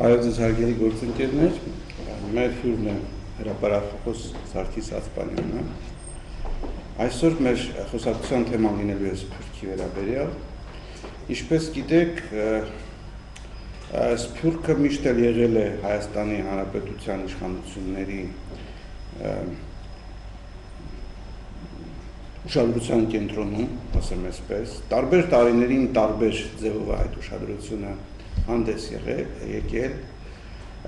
Բարև ձեզ հարգելի գործընկերներ, մեր հյուրն է հրապարակախոս Սարգիս Ացպանյանը։ Այսօր մեր խոսակցության թեման լինելու է Սփյուռքի վերաբերյալ։ Ինչպես գիտեք, Սփյուռքը միշտ էլ եղել է Հայաստանի Հանրապետության իշխանությունների ուշադրության կենտրոնում, ասեմ այսպես, տարբեր տարիներին տարբեր ձևով այդ ուշադրությունը հանդես եկել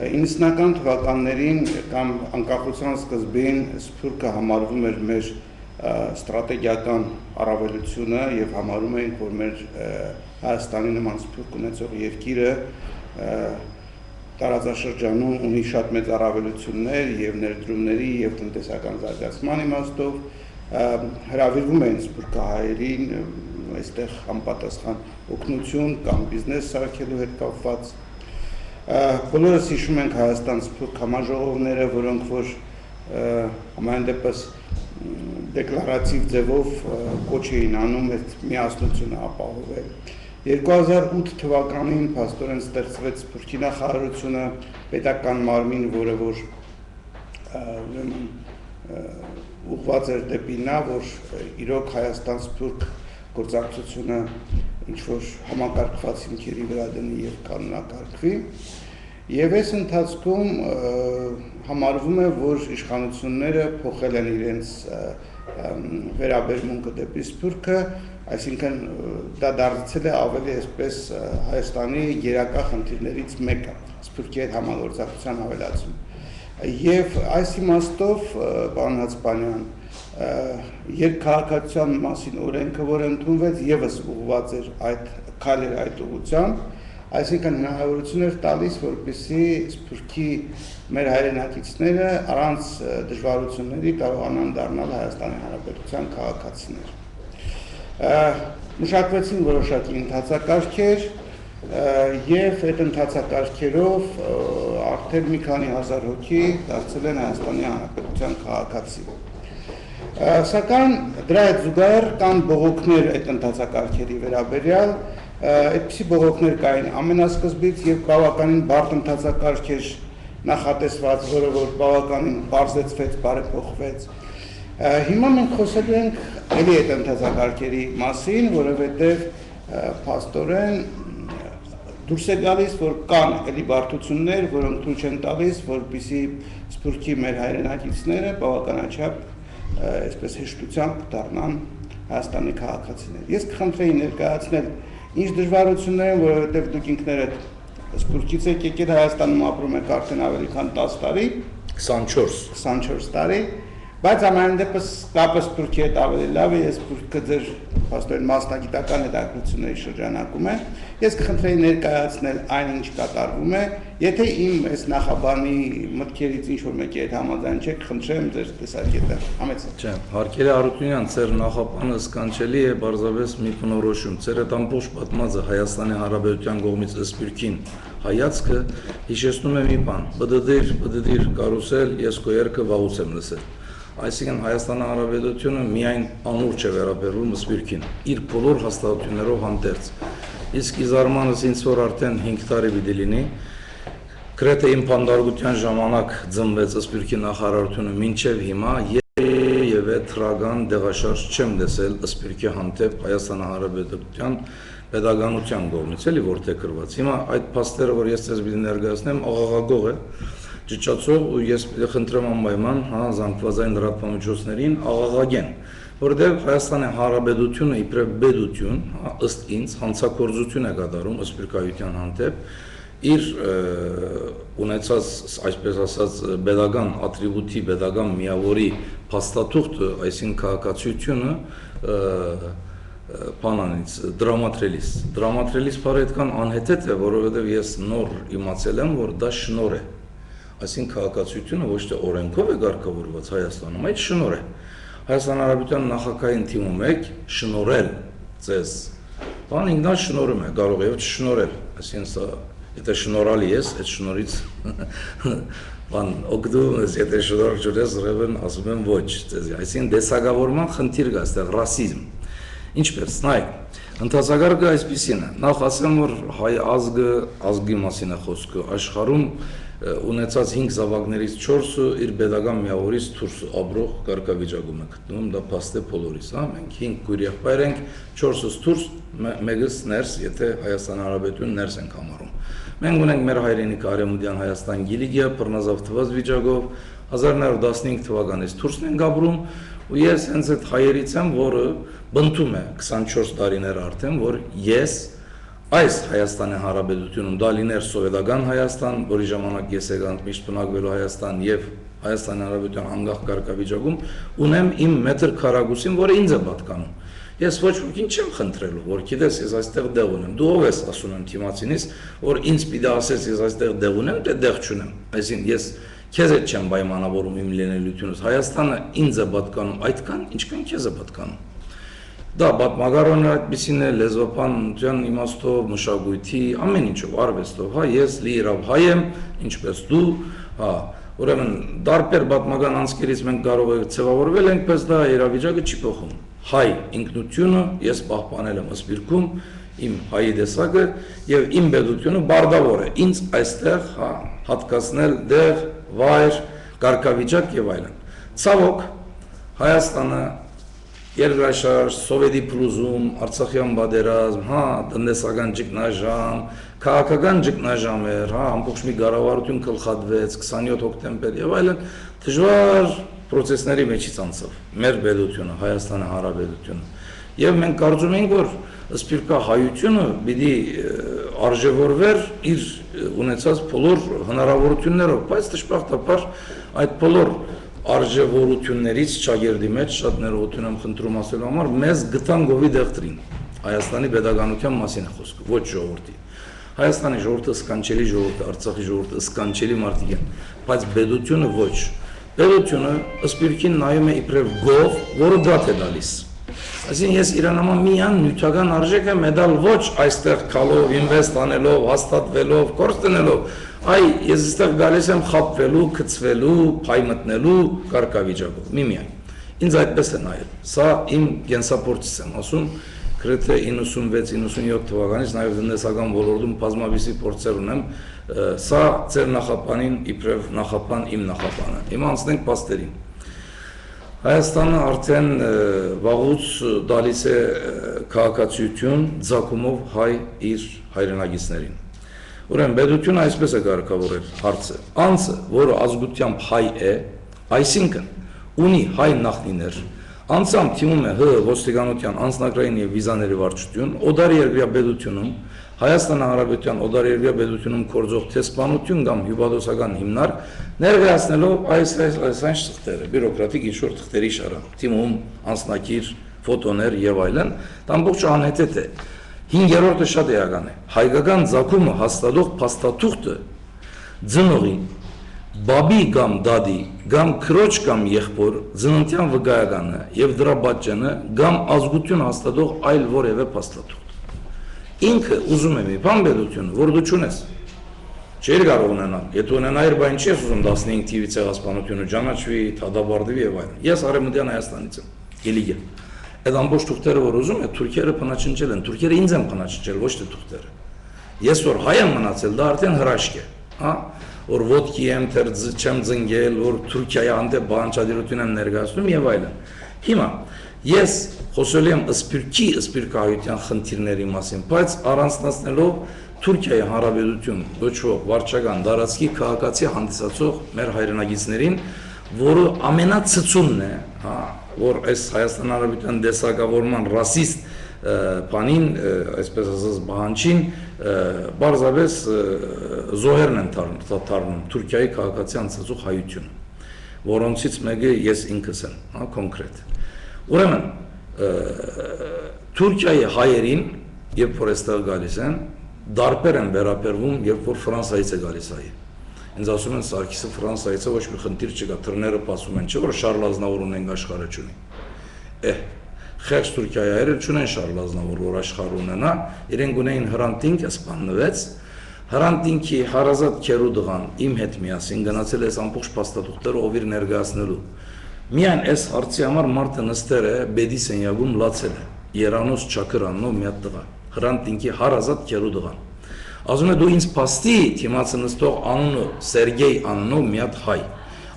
90-ական թվականներին կամ անկախության սկզբին Սփյուռքը համարվում էր մեր ստրատեգիական առավելությունը եւ համարում էին, որ մեր Հայաստանի նման Սփյուռք ունեցող երկիրը տարածաշրջանում ունի շատ մեծ առավելություններ եւ ներդրումների եւ տնտեսական զարգացման իմաստով հրավիրվում էին սփյուռքահայերին այստեղ համապատասխան օգնություն կամ բիզնես սարքելու հետ կապված։ Բոլորս հիշում ենք Հայաստան-Սփյուռք համաժողովները, որոնք որ համայն դեպս դեկլարատիվ ձևով կոչ էին անում այդ միասնությունը ապահովել։ 2008 թվականին փաստորեն ստեղծվեց Սփյուռքի նախարարությունը, պետական մարմին, որը որ ուղղված էր դեպի նա, որ իրոք Հայաստան-Սփյուռք գործակցությունը ինչ-որ համակարգված հիմքերի վրա դնի եւ կանոնակարգվի, եւ այս ընթացքում համարվում է, որ իշխանությունները փոխել են իրենց վերաբերմունքը դեպի Սփյուռքը, այսինքն դա դարձել է ավելի այսպես Հայաստանի գերակա խնդիրներից մեկը, Սփյուռքի հետ համագործակցության ավելացում։ Եվ այս իմաստով, պարոն Ացպանյան, երկքաղաքացիության մասին օրենքը, որ ընդունվեց, եւս ուղղված էր այդ ուղղությամբ, այսինքն հնարավորություն էր տալիս, որպեսզի Սփյուռքի մեր հայրենակիցները առանց դժվարությունների կարողանան դառնալ Հայաստանի Հանրապետության քաղաքացիներ։ Մշակվեցին որոշակի ընթացակարգեր եւ այդ ընթացակարգերով արդեն մի քանի հազար հոգի դարձել են Հայաստանի Հանրապետության քաղաքացի։ Սակայն դրա հետ զուգահեռ կան բողոքներ այդ ընթացակարգերի վերաբերյալ, այդպիսի բողոքներ կային ամենասկզբից եւ բավականին բարդ ընթացակարգ էր նախատեսված, որը որ բավականին բարձրացվեց, բարեփոխվեց։ Հիմա մենք խոսելու ենք ելի այդ ընթացակարգերի մասին, որովհետեւ փաստորեն դուրս է գալիս, որ կան ելի բարդություններ, որոնք թույլ չեն տալիս, որպեսզի Սփյուռքի մեր հայրենակիցները բավականաչափ այսպես հեշտությամբ դառնան Հայաստանի քաղաքացիներ։ Ես կխնդրեի ներկայացնել ինչ դժվարություններ են, որովհետև դուք ինքներդ Սփյուռքից եք եկել, Հայաստանում ապրում եք արդեն ավելի քան 10 տարի, 24 տարի, բայց ամեն դեպս կապը Սփյուռքի հետ ավելի լավ է, ես Սփյուռքը ձեր փաստորեն մասնագիտական հետաքրքրությունների շրջանակում է, ես կխնդրեի ներկայացնել այն, ինչ կատարվում է, եթե իմ այս նախաբանի մտքերից ինչ-որ մեկի հետ համաձայն չեք, խնդրեմ ձեր տեսակետը, համեցեք։ Չէ, Հարկերը Հարությունյան, ձեր նախաբանը սկանչելի է բարձրապես մի բնորոշում, ձեր այդ ամբողջ պատմածը Հայաստանի Հանրապետության կողմից Սփյուռքին հայացքը հիշեցնում է մի բան, բդդիր կարուսել, ես քո երգը վաղուց եմ լսել։ Այսինքն Հայաստանի Հանրապետությունը միայն անուր չէ վերաբերվում Սփյուռքին, իր բոլոր հաստատություններով հանդերձ։ Իսկ իզարմանս ինձ որ արդեն 5 տարի պիտի լինի, գրեթե իմ փանդարգության ժամանակ ծնվեց Սփյուռքի նախարարությունը մինչև հիմա եւ այդ թրագան դեղաշարժ չեմ տեսել Սփյուռքի հանդեպ Հայաստանի Հանրապետության պետականության կողմից, էլի որտեղ գրված։ Հիմա այդ փաստերը, որ ես ձեզ պիտի ներկայացնեմ, աղաղակող է, ճճացող ու ես պիտի խնդրեմ անպայման, զանգվածային լրատվամիջոցներին աղաղակեն, որտեղ Հայաստանի Հանրապետությունը իբրև պետություն, ըստ ինձ, հանցագործություն է կատարում Սփյուռքահայության հանդեպ, իր ունեցած, այսպես ասած, պետական ատրիբուտի, պետական միավորի փաստաթուղթը, այսինքն քաղաքացիությունը բանանից դրամատրելիս բարը այդքան անհեթեթ է, որովհետև ես նոր իմացել եմ, որ դա շնոր է, այսինքն քաղաքացիությունը ոչ թե օրենքով է կարգավորված Հայաստանում, այդ շնոր է։ Հայաստան Հանրապետության նախագահային թիմում եք շնորել ձեզ, բան ինքնան շնորում է, կարող է եւ չշնորել, այսինքն եթե շնորհալի ես, այդ շնորհից բան օգտվում ես, եթե շնորհ չունես, ուրեմն ասում եմ ոչ, այսինքն դեսագավորման խնդիր կա, այստեղ ռասիզմ։ Ինչպես, նայեք, ընթացակարգը այսպիսին է, նախ ասեմ, որ հայ ազգի մասին է խոսքը, աշխարհում ունեցած 5 զավակներից 4-ը իր pedagogan միավորից դուրս ապրող կարգավիճակում է գտնվում, դա փաստ է բոլորիս, հա, մենք 5 քույր եղբայր ենք, 4-ս դուրս, մեկս ներս, եթե Հայաստանի Հանրապետություն ներս ենք համարում։ Մենք ունենք մեր հայրենիքը Արևմտյան Հայաստան Գիլիգիա, բռնազավթված վիճակով 1915 թվականից դուրս ենք ապրում, ու ես հենց այդ հայերից եմ, որը բնթում է 24 տարիներ արդեն, որ ես այս Հայաստանի Հանրապետությունում դա լիներ սովետական Հայաստան, որի ժամանակ ես եկանք միշտ բնակվելու Հայաստան եւ Հայաստանի Հանրապետության անկախ կարգավիճակում ունեմ իմ մետր քառակուսին, որը ինձ է պատկանում։ Ես ոչ ոքին չեմ խնդրելու, որ գիտես, ես այստեղ դեղ ունեմ։ Դու ով ես, ասում եմ թիմացինից, որ ինձ պիտի ասես, ես այստեղ դեղ ունեմ, թե դեղ չունեմ։ Այսինքն ես քեզ հետ չեմ պայմանավորում իմ լինելությունից։ Հայաստանը ինձ է պատկանում այդքան, ինչքան քեզ է պատկանում։ Դա պատմագարոնը այդպեսին է, լեզվապանության իմաստով, մշակույթի, ամեն ինչով, արվեստով, հա, ես լիիրավ հայ եմ, ինչպես դու, հա, ուրեմն դարբեր պատմական անցքերից մենք կարող ենք ձևավորվել ենք, պես դա իրավիճակը չի փոխում։ Հայ ինքնությունը ես պահպանել եմ սպիրկում, իմ հայի տեսակը եւ իմ պետությունը բարդավոր է։ Ինձ այստեղ, հա, հատկացնել դեղ, վայր, կարգավիճակ եւ այլն։ Ցավոք, Հայաստանը Երկրաշարժ, Սովետի փլուզում, Արցախյան պատերազմ, հա, տնտեսական ճգնաժամ, քաղաքական ճգնաժամ էր, հա, ամբողջ մի կառավարություն գլխատվեց 27 հոկտեմբեր եւ այլն, դժվար procesների մեջից անցավ մեր պետությունը, Հայաստանի Հանրապետությունը։ Եվ մենք կարծում ենք, որ սպիրկա հայությունը պիտի արժևորվեր իր ունեցած բոլոր հնարավորություններով, բայց դժբախտաբար այդ բոլոր արժևորություններից ճագերդի մեջ շատ ներողություն եմ խնդրում ասելու համար մեզ գտան գովի դեղտրին Հայաստանի pedagoganության մասին է խոսքը, ոչ ժողովրդի։ Հայաստանի ժողովուրդը սկանչելի ժողովուրդ է, Արցախի ժողովուրդը սկանչելի մարդիկ են, բայց պետությունը ոչ։ Պետությունը սպիրկին նայում է իբրև գով, որը դատ է տալիս։ Այսինքն ես իրանաման միան նյութական արժեք եմ մեդալ ոչ այստեղ քալով, ինվեստ անելով, հաստատվելով, կորս տնելով, այ ես այստեղ գալիս եմ խապվելու, գծվելու, փայ մտնելու կարգավիճակով, միմիայն։ Ինձ այդպես է նայել։ Սա իմ կենսապորցից եմ ասում, գրեթե 96-97 թվականից նաև տնտեսական ոլորտում բազմավիսի փորձեր ունեմ, սա ձեր նախապանին իբրև նախապան իմ նախապանը։ Հիմա անցնենք փաստերին։ Հայաստանը արդեն վաղուց դալիս է քաղաքացիություն ձակումով հայ իր հայրենագիցներին։ Ուրեմն պետությունը այսպես է կարգավորել հարցը։ Անձը, որը ազգությամբ հայ է, այսինքն ունի հայ նախնիներ, անձամբ թիմում է ՀՀ ոստիկանության անձնագրային եւ վիզաների վարչություն, օդարերկրյա պետությունում, Հայաստանի Հանրապետության օդարերկրյա պետությունում կորձող տեսփանություն կամ հյուպատոսական հիմնարկ ներկայացնելով այս թղթերը, բյուրոկրատիկ ինչ-որ թղթերի շարան, թիմում, անձնակիր, ֆոտոներ եւ այլն, դա ամբողջ անհետեթ է։ 5-րդը շատ էական է։ Հայկական ցակումը հաստատող փաստաթուղթը ծնողին, բաբի կամ դադի, կամ քրոջ կամ եղբոր, ծննդյան վկայականը եւ դրա պատճենը կամ ազգություն հաստատող այլ որևէ փաստաթուղթ։ Ինքը ուզում է մի բան պետությունը, որ դու չունես։ Չէր կարող ունենալ։ Եթե ունենայր, բա ինչի ես ուզում 15 թիվի ցեղասպանությունը ճանաչվի, թադաբարդվի եւ այլն։ Ես Արևմտյան Հայաստանից եմ, Գիլիգիա։ Այդ ամբողջ թուղթերը, որ ուզում է, թուրքերը փնաչնջել են, թուրքերը ինձ են փնաչնջել, ոչ թե թուղթերը։ Ես որ հայ եմ մնացել, դա արդեն հրաշք է, հա, որ ոտքի եմ չեմ ծնգել, որ Թուրքիայի հանդեպ բանջարություն եմ ներկայացնում եւ այլն։ Հիմա ես խոսել եմ սպիրկահայության խնդիրների մասին, բայց առանձնացնելով Թուրքիայի Հանրապետություն ոչ վարչական դարածքի քաղաքացի հանդիսացող մեր հայրենագիցներին, որը ամենացծումն է, հա, որ այս Հայաստան Հանրապետության դեսակավորման ռասիստ բանին, այսպես ասած, բանջին բարձրապես զոհերն են թարնում Թուրքիայի քաղաքացի անցածող հայությունը, որոնցից մեկը ես ինքս եմ, հա, կոնկրետ։ Ուրեմն Թուրքիայի հայերին, երբ որ այստեղ գալիս են, դարբեր են վերաբերվում, երբ որ Ֆրանսիայից է գալիս հայը։ Ինձ ասում են Սարգիսը Ֆրանսիայից է, ոչ մի խնդիր չկա, թռները pasում են, չէ՞ որ Շարլ Ազնավուր ունենք աշխարհը չունի։ Խեղճ Թուրքիայի հայերը չունեն Շարլ Ազնավուր, որ աշխարհ ունենա, իրենք ունեին Հրանտինք, սպաննվեց, Հրանտինքի հարազատ քերուդղան իմ հետ միասին գնացել է ամբողջ փաստաթուղթերը ով իր ներկայացնելու։ Միայն այս հարցի համար մարդը նստել է բեդի սենյակում լացել է։ Երանոս Չակր անունով մի հատ տղա, Հրանտ ինքի հարազատ քերու տղան։ Ասում է դու ինձ փաստի թիմացը նստող անունը Սերգեյ անունով մի հատ հայ,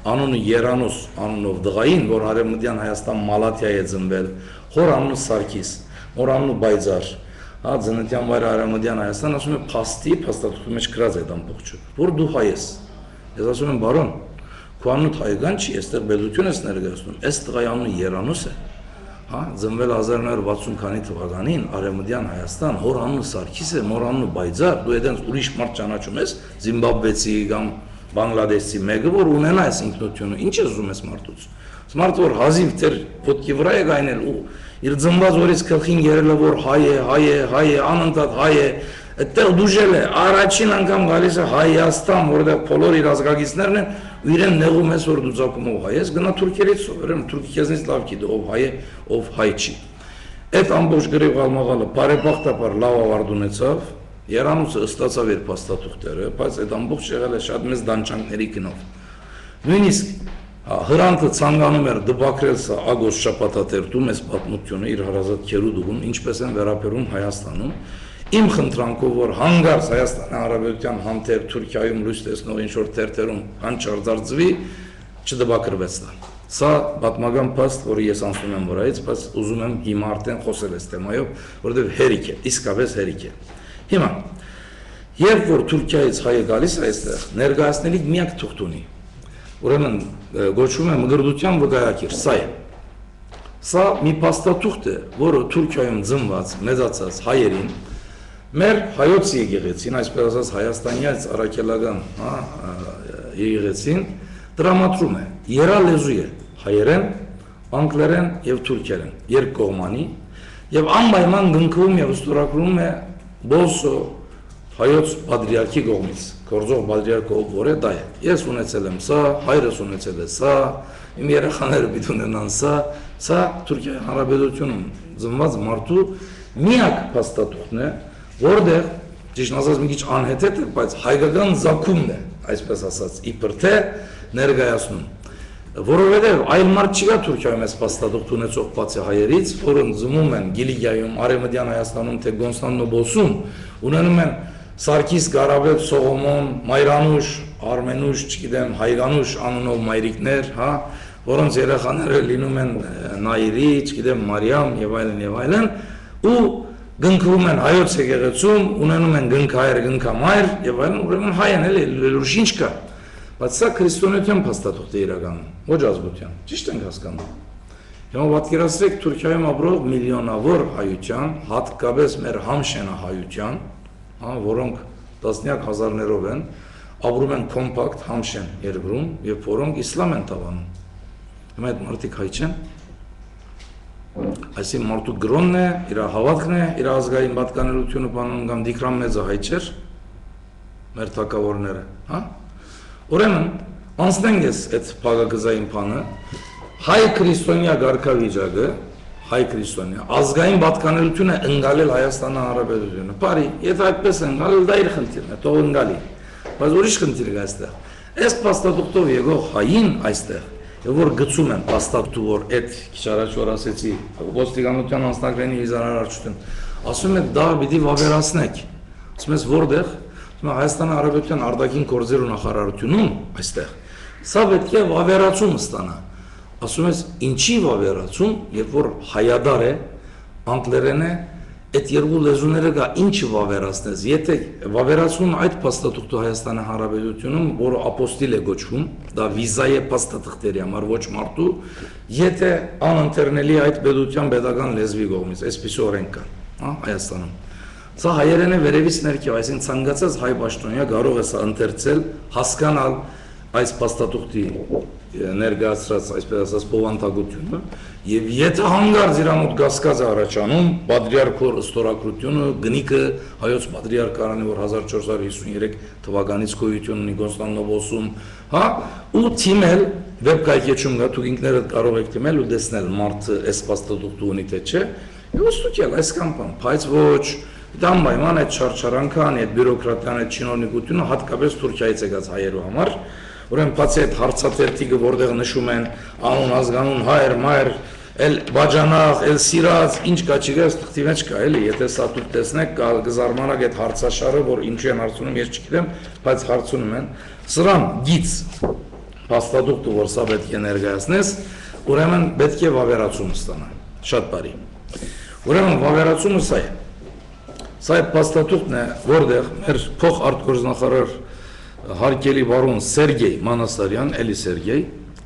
անունը Երանոս անունով դղային, որ Արևմտյան Հայաստան Մալաթիա է ծնվել, հոր անունը Սարգիս, որ անունը Բայձար, հա ծննդյան վայրը Արևմտյան Հայաստան, ասում է փաստի, փաստաթղթի մեջ գրած այդ ամբողջը, որ դու հայ ես։ Ես ասում եմ բարոն, քո անունը հայկական չի, այստեղ բեդություն ես ներկայացնում, այս տղայի անունը Երանոս է։ Հա, ծնվել 1960 քանի թվականին Արևմտյան Հայաստան, հոր անունը Սարգիս է, մոր անունը Բայձար, դու այդպես ուրիշ մարդ ճանաչում ես, Զիմբաբվեցի կամ Բանգլադեշի մեկը, որ ունենա այս ինքնությունը, ինչ ես ուզում ես մարդուց։ Մարդը որ հազիվ դեր ոտքի վրա է գայնել ու իր ծնված օրից գլխին երելը որ հայ է, անընդհատ հայ է, այդտեղ դուժել է, առաջին անգամ գալիս է Հայաստան, որտեղ բոլոր իր ազգագիծներն են, ու իրեն նեղում ես, որ դու ծագում ով հայ ես, գնա թուրքերից սովորեմ, թուրքի քեզնից լավ գիտի ով հայ է, ով հայ չի։ Այդ ամբողջ գրիվ աղմաղալը բարեբախտաբար լավ ավարտ ունեցավ, Երանոսը ստացավ իր փաստաթուղթերը, բայց այդ ամբողջ եղել է շատ մեծ դանչանքների գնով։ Նույնիսկ Հրանտը ցանկանում էր դպակրել սա Ագոս շապատատերտում այս պատմությունը իր հարազատ քերուդուգուն, ինչպես են վերապերում Հայաստանում, իմ խնդրանքով որ հանգարց Հայաստանի Հանրապետության հանդեպ Թուրքիայում լույս տեսնող ինչ-որ թերթերում հանճարձարձվի, չդպակրվեց դա։ Սա պատմական փաստ, որը ես անցնում եմ վրայից, բայց ուզում եմ հիմա արդեն խոսել այս թեմայով, որովհետև հերիք է, իսկապես հերիք է։ Հիմա, երբ որ Թուրքիայից հայը գալիս է այստեղ, ներկայացնելիք միակ թուղթ ունի, ուրեմն գոչվում է մգրդության վկայակիր, սա է։ Սա մի փաստաթուղթ է, որը Թուրքիայում ծնված, մեծացած հայերին, մեր հայոց եկեղեցին, այսպես ասած Հայաստանյաց առաքելական եկեղեցին տրամադրում է, երալեզու է, հայերեն, անգլերեն եւ թուրքերեն, երկկողմանի, եւ անպայման գնքվում եւ ստորագրում է Բոսո հայոց պատրիարքի կողմից, գործող պատրիարքը որ է, դա է։ Ես ունեցել եմ սա, հայրս ունեցել է սա, իմ երեխաները պիտի ունենան սա Թուրքիայի Հանրապետությունում ծնված մարդու միակ փաստաթուղթն է, որտեղ ճիշտ ասած մի քիչ անհեթեթ է, բայց հայկական զաքումն է, այսպես ասած, իբր թե ներկայացնում։ Որովհետև այլ մարդ չկա Թուրքիայում այս փաստաթուղթ ունեցող բացի հայերից, որոնք ծնվում են Գիլիգիայում, Արևմտյան Հայաստանում, թե Կոնստանդնոպոլսում, ունենում են Սարգիս, Ղարաբեկ, Սողոմոն, Մայրանուշ, Արմենուշ, չգիտեմ, Հայկանուշ անունով մայրիկներ, հա, որոնց երեխաները լինում են Նայիրի, չգիտեմ, Մարիամ եւ այլն, ու գնքվում են հայոց եկեղեցում, ունենում են գնքահայր, գնքամայր եւ այլն, ուրեմն հայ են էլի, լուրջ ինչ կա։ Բայց սա քրիստոնեության փաստաթուղթ է իրականում, ոչ ազգության, ճիշտ ենք հասկանում։ Հիմա պատկերացրեք Թուրքիայում ապրող միլիոնավոր հայության, հատկապես մեր համշենահայության, որոնք տասնյակ հազարներով են, ապրում են կոմպակտ համշեն երկրում եւ որոնք իսլամ են տավանում։ Հիմա այդ մարդիկ հայ չեն։ Այսինքն մարդու գրոնն է, իր հավատքն է, իր ազգային պատկանելությունը բանում կամ Դիկրան մեծը հայ չէր, մեր թակավորները, հա։ Ուրեմն, անցնենք ես այդ փակագծային բանը, հայ քրիստոնյա գարքավիճակը, հայ քրիստոնյա, ազգային պատկանելությունը ընկալել Հայաստանի Հանրապետությունը։ Բարի, եթե այդպես ընկալել, դա իր խնդիրն է, թող ընկալի։ Բայց ուրիշ խնդիր կա այստեղ։ Այս փաստաթուղթով եկող հային այստեղ, եւ որ գծում են փաստաթուղթ, որ այդ քիչ առաջ որ ասեցի, ոստիկանության անձնակրանի հիզարարարչություն, ասում է դա պիտի վավերացնեք։ Ասում ես որտեղ Հայաստանի Հանրապետության արտաքին գործերու նախարարությունում այստեղ սա պետք է վավերացում ստանա։ Ասում ես ինչի վավերացում, երբ որ հայադար է, անգլերեն է, այդ երկու լեզուները կա ինչի վավերացնես, եթե վավերացում այդ փաստաթուղթը Հայաստանի Հանրապետությունում, որը ապոստիլ է գոչվում, դա վիզա է փաստաթղթերի համար, ոչ մարդու, եթե անընթերնելի այդ պետության պետական լեզվի կողմից, այսպես օրենք կա, Հայաստանում։ Սա հայերեն է վերևից ներքև, այսինքն ցանկացած հայ պաշտոնյա կարող է սա ընթերցել, հասկանալ այս փաստաթուղթի ներկայացրած, այսպես ասած, բովանդակությունը, եւ եթե հանգարց իր մոտ կասկած է առաջանում, պատրիարքոր ստորագրությունը, գնիկը հայոց պատրիարքարանի, որ 1453 թվականից գոյություն ունի Կոնստանդնոպոլսում, հա, ու թիմել վեբկայքեջում կա, դուք ինքներդ կարող եք թիմել ու տեսնել մարդը այս փաստաթուղթը ունի թե չէ, եւ ոստուկել այսքան բան, բայց ոչ դա անպայման այդ չարչարանքան, այդ բյուրոկրատիան, այդ չինովնիկությունը հատկապես Թուրքիայից եկած հայերու համար, ուրեմն բացի այդ հարցաթերթիկը, որտեղ նշում են անուն, ազգանուն, հայր, մայր, էլ բաժանախ, էլ սիրած, ինչ կա չկա, ստղտի մեջ կա, էլի, եթե սա դուք տեսնեք, կզարմանաք այդ հարցաշարը, որ ինչու են հարցնում, ես չգիտեմ, բայց հարցնում են, սրան գից փաստադուկտը, որ սա պետք է ներկայացնես, ուրեմն պետք է վավերացում ստանա, շատ բարի։ Ուրեմն վավերացումը սա է։ Սա այդ փաստադուկտն է, որտեղ մեր փոխարտգործնախարար հարկելի բարոն Սերգեյ Մանասարյան, էլի Սերգեյ,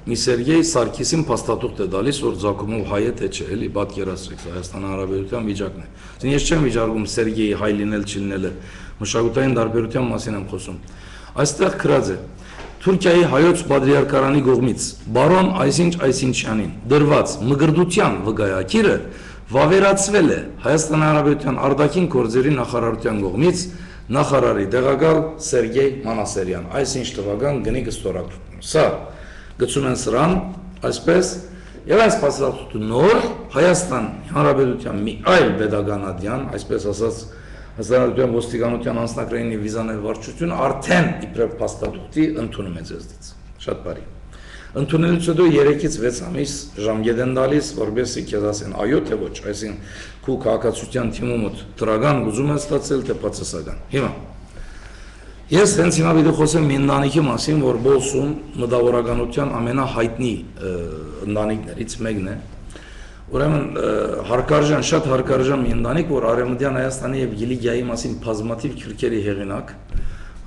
մի Սերգեյ Սարգիսին փաստադուկտ է տալիս, որ Զակումով հայ է թե չէ, էլի պատկերացրեք, Հայաստանի Հանրապետության վիճակն է։ Ես չեմ վիճարկում Սերգեյի հայ լինել չլինելը, մշակութային տարբերության մասին եմ խոսում։ Այստեղ գրած է. Թուրքիայի հայոց պատրիարքարանի կողմից բարոն այսինչ-այսինչյանին դրված մգրդության վկայակիրը վավերացվել է Հայաստանի Հանրապետության արտաքին գործերի նախարարության կողմից նախարարի տեղակալ Սերգեյ Մանասարյան, այսինչ թվական գնի ստորագրում։ Սա գծում են սրան, այսպես, եւ այս փաստաթուղթը նոր Հայաստան Հանրապետության մի այլ pedagogan, այսպես ասած, Հայաստան ոստիկանության անձնակրային վիզաների վարչությունը արդեն իբրև փաստաթուղթի ընդունում է ձեզնից։ Շատ բարի։ Ընդունելուց հետո 3-ից 6 ամիս ժամկետ են տալիս, որովհետեւ քեզ ասեն այո թե ոչ, այսինքն քու քաղաքացիության թիմում դրական ուզում ես ստացել թե բացասական։ Հիմա ես հենց հիմա պիտի խոսեմ մի ընտանիքի մասին, որ Բոլսում մտավորականության ամենահայտնի ընտանիքներից մեկն է։ Ուրեմն հարկարժան, շատ հարկարժան մի ընտանիք, որ Արևմտյան Հայաստանի եւ Գիլիգիայի մասին բազմաթիվ քրքերի հեղինակ,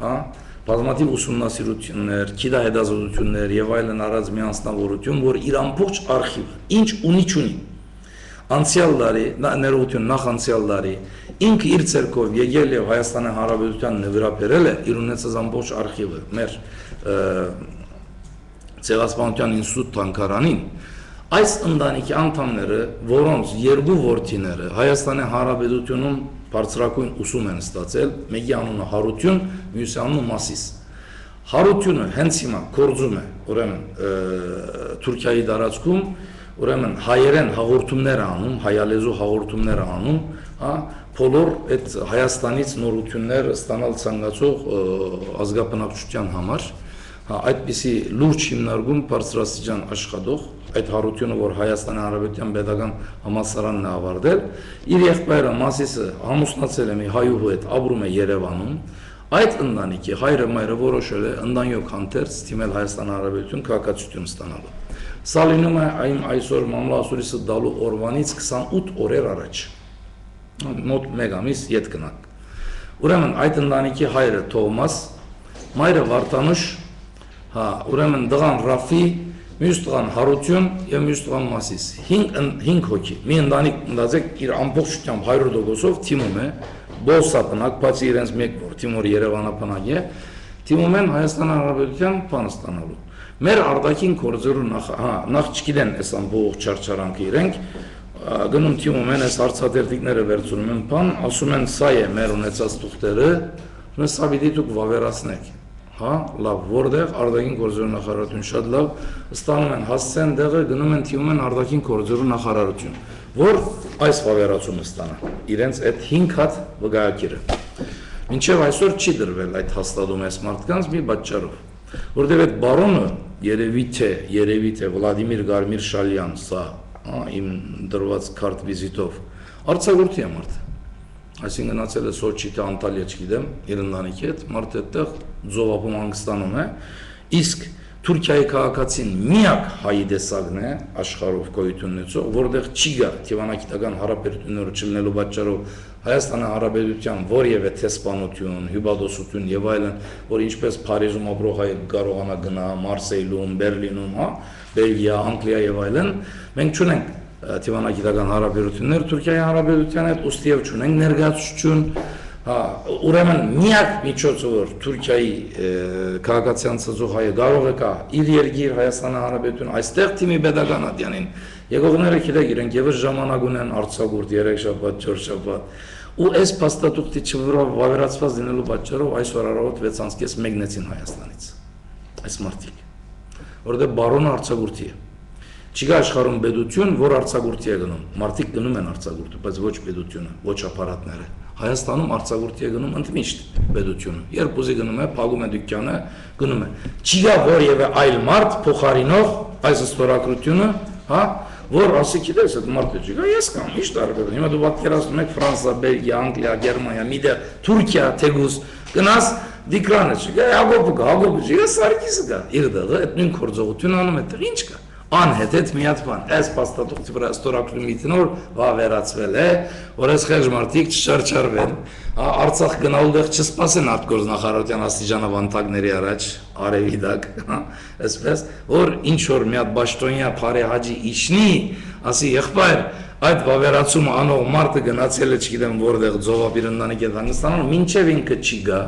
հա, բազմաթիվ ուսումնասիրություններ, գիտահետազոտություններ եւ այլն արած մի անձնավորություն, որ իր ամբողջ արխիվը, ինչ ունի չունի, անցյալ տարի, ներողություն, նախանցյալ տարի, ինքը իր ցերկով եկել եւ Հայաստանի Հանրապետության նվիրաբերել է իր ունեցած ամբողջ արխիվը մեր Ցեղասպանության ինստիտուտ թանգարանին, այս ընտանիքի անդամները, որոնց երկու որդիները Հայաստանի Հանրապետությունում բարձրակույն ուսում են ստացել, մեկի անունը Հարություն, մյուսի անունը Մասիս։ Հարությունը հենց հիմա գործում է, ուրեմն Թուրքիայի տարածքում, ուրեմն հայերեն հաղորդումներ անում, հայալեզու հաղորդումներ անում, հա, բոլոր այդ Հայաստանից նորություններ ստանալ ցանկացող ազգաբնակչության համար, հա, այդպիսի լուրջ հիմնարկում բարձրաստիճան աշխատող, այդ Հարությունը, որ Հայաստանի Հանրապետության Պետական համալսարանն է ավարտել, իր եղբայրը Մասիսը ամուսնացել է մի հայուհու հետ, ապրում է Երևանում, այդ ընտանիքի հայրը մայրը որոշել է ընտանյոք հանդերձ թիմել Հայաստանի Հանրապետություն քաղաքացիություն ստանալու։ Սա լինում է այսօր մամլոասուրիսը դալու օրվանից 28 օրեր առաջ, մոտ մեկ ամիս ետ գնանք։ Ուրեմն այդ ընտանիքի հայրը Թովմաս, մայրը Վարդանուշ, հա, ուրեմն դղան Ռաֆի, մյուս տղան Հարություն եւ մյուս տղան Մասիս, 5 հոգի։ Մի ընտանիք ընդդացեք իր ամբողջությամբ 100%-ով թիմում է, բոլսապնակ, բացի իրենց մեկ որդին, որ Երևանապնակ է, թիմում են Հայաստանի Հանրապետության բան ստանալու։ Մեր արտաքին գործերու նախ չգիտեն այս ամբողջ չարչարանքը իրենք, գնում թիմում են այս հարցադերտիկները վերցնում են բան, ասում են սա է մեր ունեցած թուղթերը, մենք սա պիտի դուք վավերացնեք։ Հա, լավ, որտեղ արտաքին գործերու նախարարություն շատ լավ, ստանում են հասցեն դեղը, գնում են թիմում են արտաքին գործերու նախարարություն, որ այս վավերացումը ստանա, իրենց այդ 5 հատ վկայակիրը։ Մինչև այսօր չի դրվել այդ հաստատում այս մարդկանց մի պատճառով, որտեղ այդ բարոնը երևի թե Վլադիմիր Գարմիր Շալյան, սա իմ դրված քարտ վիզիտով, արձակուրդի է մարդ, այսինքն գնացել է Սոչի թե Անտալիա չգիտեմ, իր ընտանիքի հետ, մարդը այդտեղ ձովապում հանգստանում է, իսկ Թուրքիայի քաղաքացին միակ հայի տեսակն է աշխարհով գոյություն ունեցող, որտեղ չի գա դիվանագիտական հարաբերությունները չլինելու պատճառով Հայաստանի Հանրապետության որևէ տեսփանություն, հյուպատոսություն եւ այլն, որ ինչպես Փարիզում ապրող հայ կարողանա գնա Մարսեյլում, Բերլինում, հա, Բելգիա, Անգլիա եւ այլն, մենք չունենք դիվանագիտական հարաբերություններ Թուրքիայի Հանրապետության հետ, ուստի եւ չունենք ներկայացություն, հա, ուրեմն միակ միջոցը որ Թուրքիայի քաղաքացիական ծծող հայը կարող է կա իր երկիր Հայաստանի Հանրապետություն այստեղ թիմի pedagogan-ատյանին եկողները գիտեք իրենք եւս ժամանակ ունեն արձակուրդ 3 շաբաթ 4 շաբաթ ու այս փաստաթուղթի չվավերացված լինելու պատճառով այսօր առավոտ 6:30 մեկնեցին Հայաստանից այս մարդիկ որովհետեւ բարոնը արձակուրդի է չի գա աշխարհում պետություն որ արձակուրդի է գնում մարդիկ գնում են արձակուրդը բայց ոչ պետությունը ոչ ապարատները Հայաստանում արձակուրդի է գնում ընդմիշտ պետությունը երբ ուզի գնում է փակում է դուքանը գնում է չի գա որևէ այլ մարդ փոխարինող այս ստորագրությունը հա որ ասի գիտես այդ մարդը չկա, ես կամ միշտ արվել։ Հիմա դու պատկերացնում ես Ֆրանսիա, Բելգիա, Անգլիա, Գերմանիա, միդե Թուրքիա, Թեգուս, գնաս դիկրանը չկա, Հակոբը չկա, Սարգիսը կա։ Իրդեղը այդ նույն կորձողությունը անում է, ինչ կա։ Անհետ մի հատ բան, այս փաստաթուղթի վրա ստորագրումի տնօր վավերացվել է, որ այս խեղճ մարդիկ չչարչարվեն, Արցախ գնալուց չսպասեն արտգործնախարարության աստիճանավ անտակների առաջ, արևի տակ, այսպես, որ ինչ որ մի հատ Բաշտոնյա Փարե Հաջի իջնի, ասի եղբայր, այդ վավերացումը անող մարդը գնացել է, չգիտեմ որտեղ Ձովապիր ընտանիքի հետ հանգստանալու, մինչև ինքը չի գա։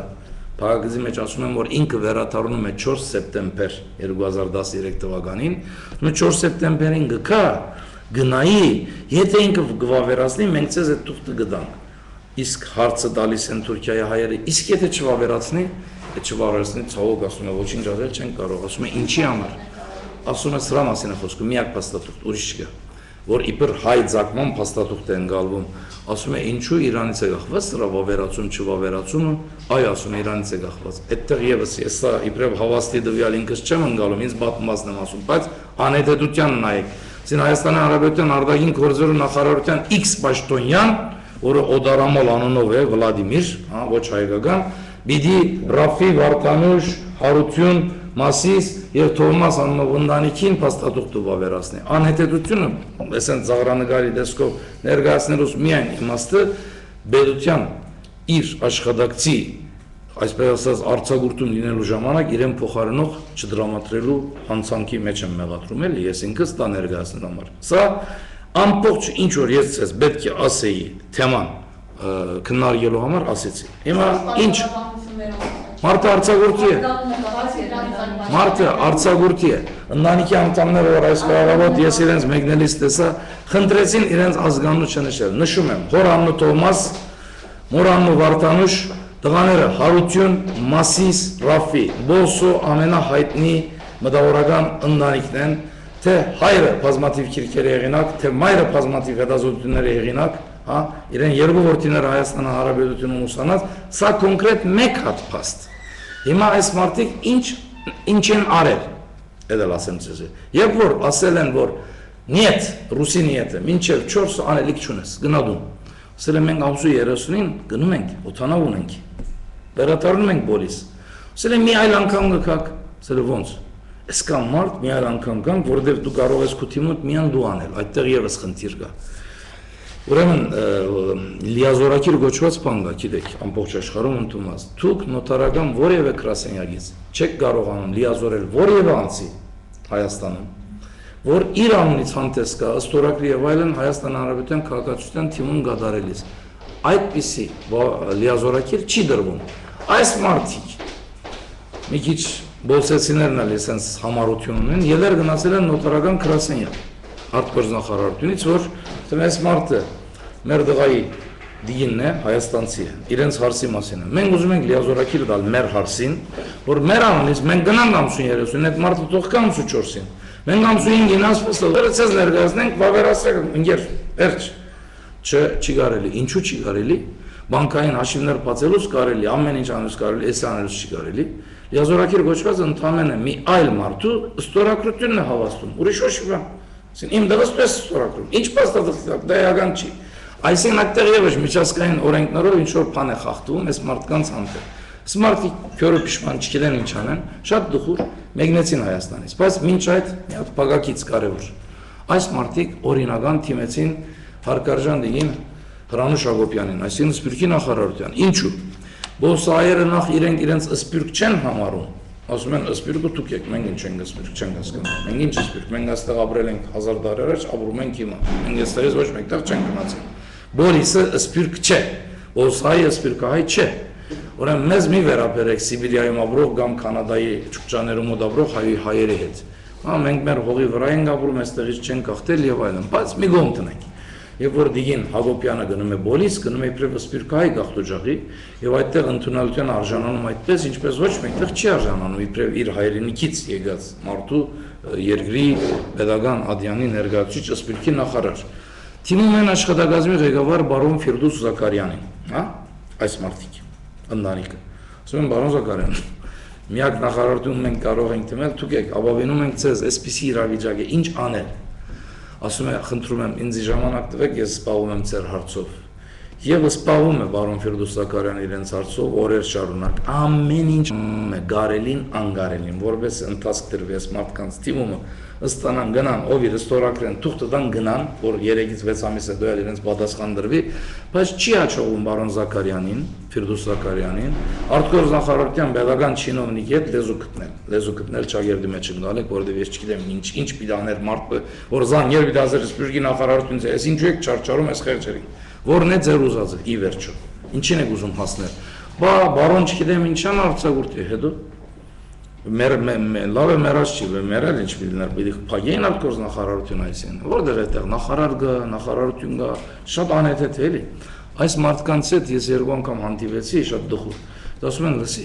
Փակագծի մեջ ասում եմ, որ ինքը վերաթարնում է 4 սեպտեմբեր 2013 թվականին, 4 սեպտեմբերին գկա, գնայի, եթե ինքը գվավերացնի, մենք ցեզ այդ թուղթը գտանք։ Իսկ հարցը տալիս են Թուրքիայի հայերը, իսկ եթե չվավերացնի, ցավոք ասում է, ոչինչ անել չեն կարող, ասում է ինչի համար։ Ասում է սրա մասին է խոսքը, միակ փաստաթուղթ, ուրիշ չկա, որ իբր հայ ցակման փաստաթուղթ են գալվում, ասում է ինչու Իրանից է գախված սրա վավերացում չվավերացումը, այ ասում է Իրանից է գախված։ Այդտեղ եւս ես սա իբրև հավաստի դվյալ ինքս չեմ ընկալում, ինձ պատմվածն եմ ասում, բայց անհետեթության նայեք։ Այսին Հայաստանի Հանրապետության արտաքին գործերի նախարարության X պաշտոնյան, որը Օդարամալ անունով է Վլադիմիր, ոչ հայկական, պիտի Ռաֆի Վարդանուշ, Հարություն, Մասիս եւ Թովմաս անունով ընտանիքին փաստաթուղթ վավերացնի։ Անհետեթությունը, այսինքն ծաղրանկարի տեսքով ներկայացնելուց միայն իմաստը բերության իր աշխատակցի, այսպես ասած, արձակուրդում լինելու ժամանակ իրեն փոխարինող չդրամատրելու հանցանքի մեջ եմ մեղադրում էլի, ես ինքս դա ներկայացնելու համար։ Սա ամբողջ ինչ որ ես ցես պետք է ասեի թեման քննարկելու համար ասեցի։ Հիմա ինչ մարդը արձակուրդի է։ Մարդը արձակուրդի է։ Ընտանիքի անդամները, որ այս խաղաղոտ ես իրենց մեկնելիս տեսա, խնդրեցին իրենց ազգանունը չնշել։ Նշում եմ, հոր անունը Թովմաս, մոր անունը Վարդանուշ, տղաները Հարություն, Մասիս, Ռաֆի, Բոսո ամենահայտնի մտավորական ընտանիքն են, թե հայրը բազմաթիվ քիրքերի հեղինակ, թե մայրը բազմաթիվ հետազոտությունների հեղինակ, իրեն երկու որդիները Հայաստանի Հանրապետությունում ուսանած, սա կոնկրետ մեկ հատ փաստ։ Հիմա այս մարդիկ ինչ են արել, դա ասեմ ձեզ։ Երբ որ ասել են, որ «Նիետ, ռուսի նիետը, մինչև 4 անելիք չունես, գնադում»։ Ասել են մենք ամսու 30-ին գնում ենք, օդանավ ունենք, վերադառնում ենք բոլիս։ Ասել են մի այլ անգամ գաք, ասել են ոնց։ Այսքան մարդ մի այլ անգամ գանք, որովհետև դու կարող ես քո թիմոտ միան դու անել, այդտեղ եւս խնդիր կա։ Ուրեմն լիազորակիր գոչված բան կա, գիտեք, ամբողջ աշխարհում ընդունված։ Դուք նոտարական որևէ գրասենյակից չեք կարողանում լիազորել որևէ անձի Հայաստանում, որ իր անունից հանդես կա, ըստորակրի եւ այլն Հայաստան Հանրապետության քաղաքացիության թիմում գդարելիս։ Այդպիսի լիազորակիր չի դրվում։ Այս մարդիկ մի քիչ բոսեցիներն էլ էսենց համառություն ունեն, ելեր գնացել են նոտարական գրասենյակ արտգործնախարարությունից, որ այս մարդը մեր դղայի դիգինն է, հայաստանցի է, իրենց հարցի մասին է։ Մենք ուզում ենք լիազորակիր տալ մեր հարցին, որ մեր անունից մենք գնանք ամսու 30-ին, այդ մարդը թող կա ամսու 4-ին։ Մենք ամսու 5-ին ասպստել, ցեզ ներկայացնենք, վավերացրեք, ընկեր, վերջ։ Չի կարելի, ինչու չի կարելի։ Բանկային հաշիվներ բացելուց կարելի, ամեն ինչ անելուց կարելի, էս անելուց չի կարելի։ Լիազորակիր գոչված ընդհանրապես մի այլ մարդու ստորագրությունն է հավաստում, ուրիշ ոչ մի բան։ Իմ դղս պես ստորագրում, ինչ փաստաթղթ դա էական չի։ Այսինքն այդտեղ եւս միջազգային օրենքներով ինչ որ բան է խախտվում այս մարդկանց հանդեպ։ Այս մարդիկ քյորը պիշման չգիտեն ինչ անեն, շատ դխուր մեկնեցին Հայաստանից, բայց մինչ այդ մի հատ բաղակից կարևոր։ Այս մարդիկ օրինական թիմեցին հարկարժան դին Հրանուշ Հակոբյանին, այսինքն Սփյուռքի նախարարության։ Ինչու՞։ Բոսայերը նախ իրենց ըսպյուրք չեն համարում։ Ասում են ըսպյուրքը դուք եք, մենք ինչ ենք ըսպյուրք չենք հասկանում։ Մենք ինչ ըսպյուրք, մենք այստեղ ապրել ենք 1000 տարի առաջ, ապրում ենք հիմա։ Մենք այստեղից ոչ մեկտեղ չենք գնացել։ Բոլիսը ըսպյուրք չէ։ Բոսայը ըսպյուրքահայ չէ։ Ուրեմն մեզ մի վերաբերեք Սիբիրիայում ապրող կամ Կանադայի ճուճաներում ապրող հայերի հետ։ Մենք մեր հողի վրա ենք ապրում, այստեղից չենք աղթել եւ այլն, բայց մի գոմ տնենք։ Երբ որ դիգին Հակոբյանը գնում է բոլիս, գնում է իբրև սպիրկահայ գաղթուջախի եւ այդտեղ ընդունալության արժանանում այդպես, ինչպես ոչ մեկտեղ չի արժանանում իբրև իր հայրենիքից եկած մարդու երկրի pedagogan Ադյանի ներկայացուցիչ սպիրկի նախարար։ Թիմում են աշխատակազմի ղեկավար բարոն Ֆիրդուս Զաքարյանին, այս մարդիկ, ընտանիքը։ Ասում են բարոն Զաքարյան, միակ նախարարություն մենք կարող ենք դիմել, դուք եք, ապավինում ենք ձեզ, այսպիսի իրավիճակ է, ինչ անել։ ասում է խնդրում եմ ինձ ժամանակ տվեք, ես զբաղվում եմ ձեր հարցով։ Եվ զբաղվում է բարոն Ֆիրդուս Զաքարյանը իրենց հարցով օրեր շարունակ ամեն ինչ է գարելին անգարելին որպես ընթացք դրվի այս մարդկանց թիմումը ստանան գնան ով իր ստորակրեն թուղթը դան գնան որ 3-ից 6 ամիս հետո իրենց պատասխան դրվի բայց չի հաջողվում բարոն Զաքարյանին Ֆիրդուս Զաքարյանին արտգործ նախարարության pedagogan չինովնիկ հետ լեզու գտնել ճագերդի մեջ ընկալեք որովհետև ես չգիտեմ ինչ պիտի աներ մարդը որ զան երբ դասեր սպյուրգի նախարարությունից էս ինչու եք չարչարում այս խեղճերին որն է ձեր ուզածը ի վերջո ինչին եք ուզում հասնել բարոն չգիտեմ ինչան արձակուրդի հետո լավ է մերած չի մերալ ինչ պիտի պիտի փագեին արտգործ նախարարություն այսին որտեղ այդտեղ նախարար գա նախարարություն գա շատ անհեթեթ էլի այս մարդկանց հետ ես երկու անգամ հանդիպեցի շատ դխուր ասում են լսի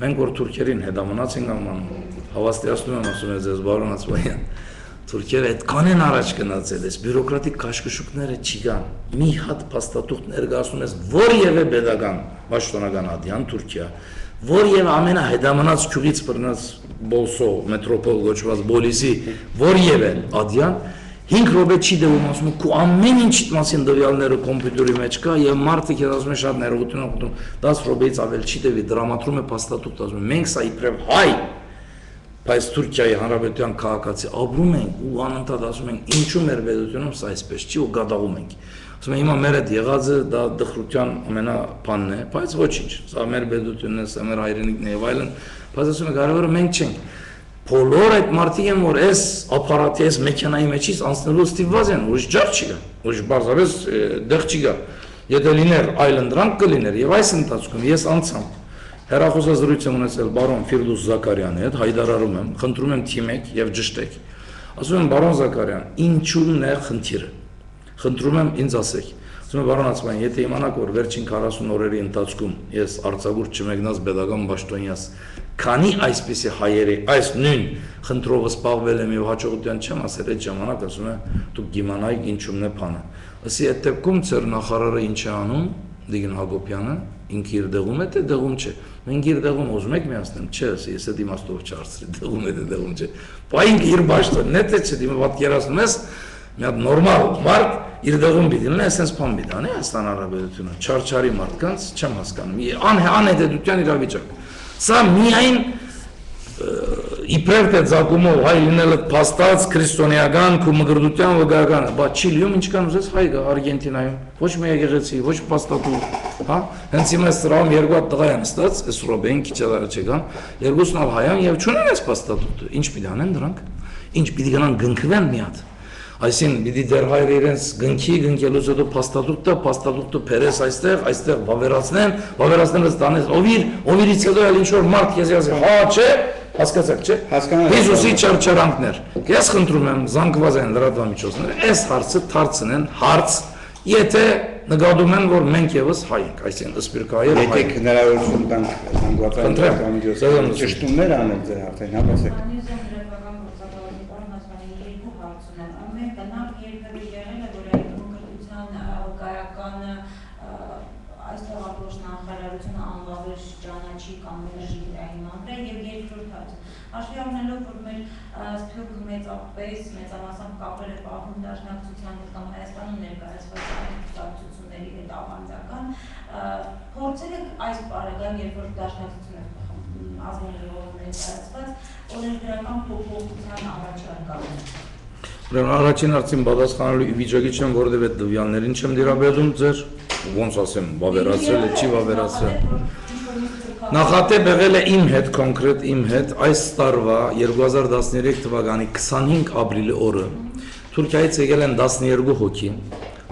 մենք որ թուրքերին հետամնաց ենք ամանում հավաստիացնում եմ ասում եմ ձեզ բարոն Ասպանյան Թուրքերը այդքան են առաջ գնացել, այս բյուրոկրատիկ քաշքշուկները չի կան։ Մի հատ փաստաթուղթ ներկայացնում ես որևէ pedagogan, պաշտոնական ադյան Թուրքիա, որևէ ամենահետամնաց քյուղից բռնած Բոլսո մետրոպոլ գոչված Բոլիսի որևէ ադյան 5 րոպե չի դեում ասում ու ամեն ինչի մասին դվյալները կոմպյուտերի մեջ կա եւ մարդիկ ասում են շատ ներողություն անում 10 րոպեից ավել չի դեվի դրամատրում է փաստաթուղթ ասում մենք սա իբրև հայ Բայց Թուրքիայի Հանրապետության քաղաքացի ապրում ենք ու անընդհատ ասում ենք ինչու մեր պետությունում սա այսպես չի ու գադաղում ենք։ Ասում են հիմա մեր այդ եղածը դա դխրության ամենաբանն է, բայց ոչինչ։ Սա մեր պետությունն է, սա մեր հայրենիքն է եւ այլն, բայց ասում են կարևորը մենք չենք։ Բոլոր այդ մարդիկ են որ այս ապարատի այս մեքենայի մեջից անցնելու ստիպված են, ուրիշ ջար չի գա, ուրիշ բարձրապես դեղ չի գա։ Եթե լիներ այլ ընդրանք կլիներ եւ այս ընթացքում ես անցամ Հերախոսազրույց եմ ունեցել բարոն Ֆիրդուս Զաքարյանի հետ, հայտարարում եմ, խնդրում եմ թիմեք եւ ճշտեք։ Ասում եմ բարոն Զաքարյան, ինչու՞ն է խնդիրը։ Խնդրում եմ ինձ ասեք։ Ասում եմ բարոն Ասպանյան, եթե իմանաք որ վերջին 40 օրերի ընթացքում ես արձակուրդ չմեկնած pedagogan պաշտոնյաս, քանի այսպիսի հայերի այս նույն խնդրով սպառվել եմ եւ հաջողության չեմ ասել այդ ժամանակ ասում եմ դուք գիմանայիք ինչումն է բանը։ Ասի այդ դեպքում ծեր նախարարը ինչ է անում Դիգն Հակոբյանը ինքը իր դեղում է թե դեղում չէ։ Մենք իր դեղում ուզում ենք միացնեմ, չէ, ես այդ իմաստով չարծրի, դեղում է թե դեղում չէ։ Բայց ինքը իր բաշտոնն է թե չէ, դիմը պատկերացնում ես, մի հատ նորմալ մարդ իր դեղում պիտի լինի, այսպես բան պիտի անի Հայաստան Հանրապետությունը, չարչարի մարդկանց չեմ հասկանում։ Անհետեթության իրավիճակ։ Սա միայն իբրև թե ցակումով հայ լինելը փաստած քրիստոնեական ու մգրդության վկայական է, բայց Չիլիում ինչքան ուզես հայ գա Արգենտինայում, ոչ մի եկեղեցի, ոչ փաստաթուղթ, հա, հենց հիմա սրահում երկու հատ տղա են նստած, այս ռոբեն քիչ առաջ եկան, երկուսն ալ հայան եւ չունեն այս փաստաթուղթը, ինչ պիտի անեն դրանք, ինչ պիտի գնան գնքվեն մի հատ, այսինքն պիտի դեր հայրը իրենց գնքի գնքելուց հետո փաստաթուղթը փերես այստեղ վավերացնելը ստանես ովիրից հետո էլ ինչ որ մարդ քեզ ասի, հա չէ Հասկացաք, չէ՞։ Հասկանալ։ Հիսուսի չարչարանքներ։ Ես խնդրում եմ զանգված են լրատվամիջոցները, այս հարցը դարձնեն հարց, եթե նկատում են, որ մենք եւս հայ ենք, այսինքն սպիրկայեր հայ։ Եկեք հնարավորություն տանք զանգված են լրատվամիջոցները ճշտումներ անել ձեր հարցին, հապասեք։ Այստեղ ապրող նախարարությունը անվավեր ճանաչի կամ մերժի դրային անդրե եւ երկրորդ հարց հաշվի առնելով որ մեր սփյուռքը մեծամասամբ կապեր է պահում դաշնակցության հետ կամ Հայաստանում ներկայացված այն ցուցակցությունների հետ ավանդական փորձել եք այս բարեկան երբ որ դաշնակցությունը ազգային ժողովում ներկայացված օրենսդրական փոփոխության առաջարկը Ուրեմն առաջին հարցին պատասխանելու վիճակի չեմ, որովհետև այդ դվյալներին չեմ դիրաբերում ձեր, ոնց ասեմ, վավերացրել է, չի վավերացրել։ Նախատեպ եղել է իմ հետ, կոնկրետ իմ հետ, այս տարվա 2013 թվականի 25 ապրիլի օրը Թուրքիայից եկել են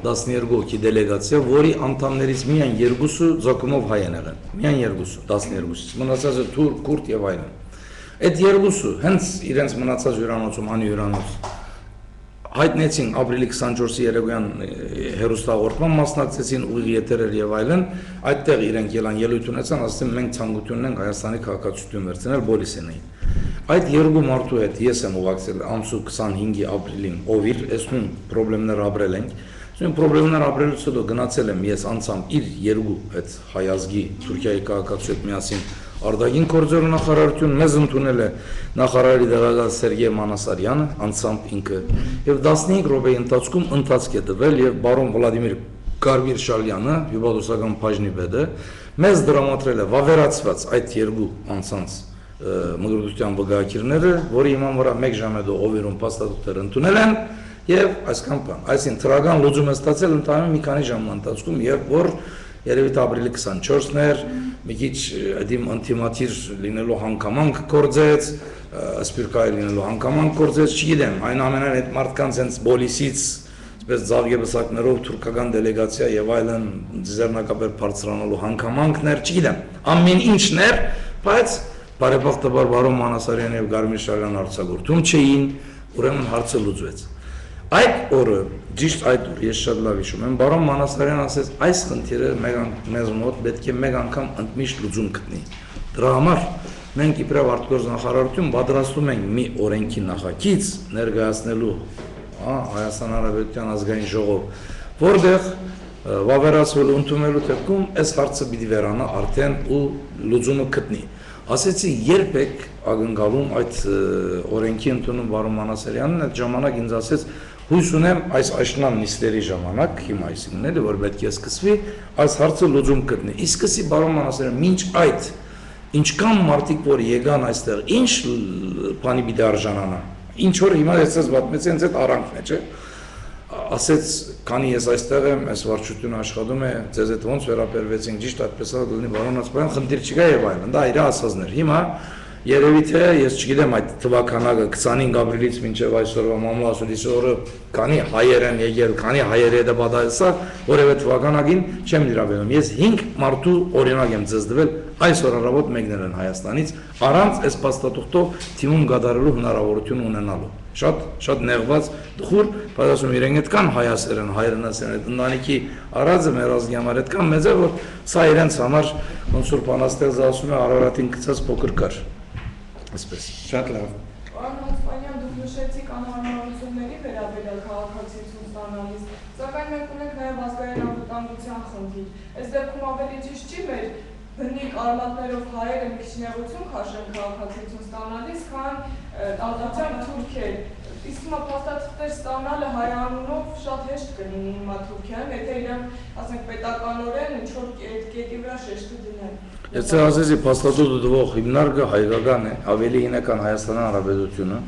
12 հոգի դելեգացիա, որի անդամներից միայն երկուսը ձգումով հայ են եղել, միայն երկուսը, 12-ից, մնացածը թուրք, քուրդ եւ այլն։ Այդ երկուսը հենց իրենց մնացած հյուրանոցում, անի հյուրանոց հայտնեցին ապրիլի 24-ի երեկոյան հերոստաղորդման մասնակցեցին ուղիղ եթերեր եւ այլն, այդտեղ իրենք ելան ելույթ ունեցան, ասացին մենք ցանկություն ունենք Հայաստանի քաղաքացիություն վերցնել Բոլիսենին։ Այդ երկու մարդու հետ ես եմ ուղակցել ամսու 25-ի ապրիլին Օվիր, այս նույն խնդիրներ ապրել ենք։ Այսինքն խնդիրներ ապրելուց հետո գնացել եմ ես անցամ իր երկու այդ հայազգի Թուրքիայի քաղաքացու հետ միասին Արտաքին գործերի նախարարություն մեզ ընդունել է նախարարի դեղագահ Սերգեյ Մանասարյանը, անցամբ ինքը, եւ 15 րոպեի ընթացքում ընթացք է տվել եւ բարոն Վլադիմիր Կարմիր-Շալյանը, հյուպատոսական բաժնի պետը, մեզ դրամատրել է վավերացված այդ երկու անցանց մգրդության վկայակիրները, որի իման վրա 1 ժամեդո օվերում փաստաթղթեր ընդունել են եւ այսքան բան, այսինքն թրական լուծում է ստացել ընդհանուր մի քանի ժամանակ ընթացքում եւ որ երևի ապրիլի 24-ն էր, մի քիչ դիմ անտիմատիր լինելու հանգամանք գործեց, սպիրկայ լինելու հանգամանք գործեց, չգիտեմ, այնուամենայնիվ այդ մարդկանց հենց բոլիսից այսպես ձավգեբսակներով թուրքական դելեգացիա եւ այլն ձեռնակապեր բարձրանալու հանգամանքներ, չգիտեմ, ամեն ինչն էր, բայց բարեբախտաբար բարոն Մանասարյանը եւ Գարմիր Շալյանը արձակուրդում չէին, ուրեմն հարցը լուծվեց։ Այդ օրը, ճիշտ այդ օր, ես շատ լավ հիշում եմ, բարոն Մանասարյանը ասեց, այս խնդիրը մեզ մոտ պետք է մեկ անգամ ընդմիշտ լուծում գտնի։ Դրա համար մենք իբրև արտգործ նախարարություն պատրաստում ենք մի օրենքի նախագիծ ներկայացնելու Հայաստան Հանրապետության ազգային ժողով, որտեղ վավերացվելու ընդունելու դեպքում այս հարցը պիտի վերանա արդեն ու լուծումը գտնի։ Ասեցի երբեք ակնկալում այդ օրենքի ընդունում բարոն Մանասարյանն այդ ժամանակ ինձ ասեց հույս ունեմ այս աշնան նիստերի ժամանակ հիմա այսինքն էլի որ պետք է սկսվի այս հարցը լուծում գտնի։ Իսկսի բարոն Մանասարյան մինչ այդ ինչքան մարդիկ որ եկան այստեղ ինչ բանի պիտի արժանանա ինչ որ հիմա ես պատմեցի հենց այդ արանքն է չէ ասեց քանի ես այստեղ եմ այս վարչությունը աշխատում է ձեզ այդ ոնց վերաբերվեցին ճիշտ այդպես է լինի բարոն Ասպարյան խնդիր չկա եւ այլն դա իր ասածներ հիմա երևի թե ես չգիտեմ այդ թվականակը 25 ապրիլից մինչեւ այսօրվա մամլասուլիսի օրը քանի հայեր են եկել քանի հայերի հետ պատասա որևէ թվականակին չեմ դրաբերում ես 5 մարդու օրինակ եմ ձեզ տվել այսօր առավոտ մեկներ են Հայաստանից առանց այս փաստաթղթով թիմում գդարելու հնարավորություն ունենալու շատ նեղված դխուր պատասխանում իրենք այդքան հայասեր են հայրենասեր են ընտանիքի առածը մեր ազգի համար այդքան մեծ է որ սա իրենց համար ոնց որ բանաստեղծ ասում է Արարատին գցած փոքր կար այսպես շատ լավ Պարոն Ասպանյան դուք նշեցիք անհարմարությունների վերաբերյալ քաղաքացիություն ստանալիս սակայն մենք ունենք նաև ազգային անվտանգության խնդիր այս դեպքում ավելի ճիշտ չի մեր բնիկ արմատներով հայերը մի քիչ նեղություն քաշեն քաղաքացիություն ստանալիս, քան ազատության թուրքեր։ Իսկ հիմա փաստաթղթեր ստանալը հայ անունով շատ հեշտ կլինի հիմա Թուրքիայում, եթե իրենք, ասենք, պետականորեն ինչ-որ կետի վրա շեշտը դնեն։ Եթե ասեցի փաստաթուղթ դվող հիմնարկը հայկական է, ավելի հինական Հայաստանի Հանրապետությունը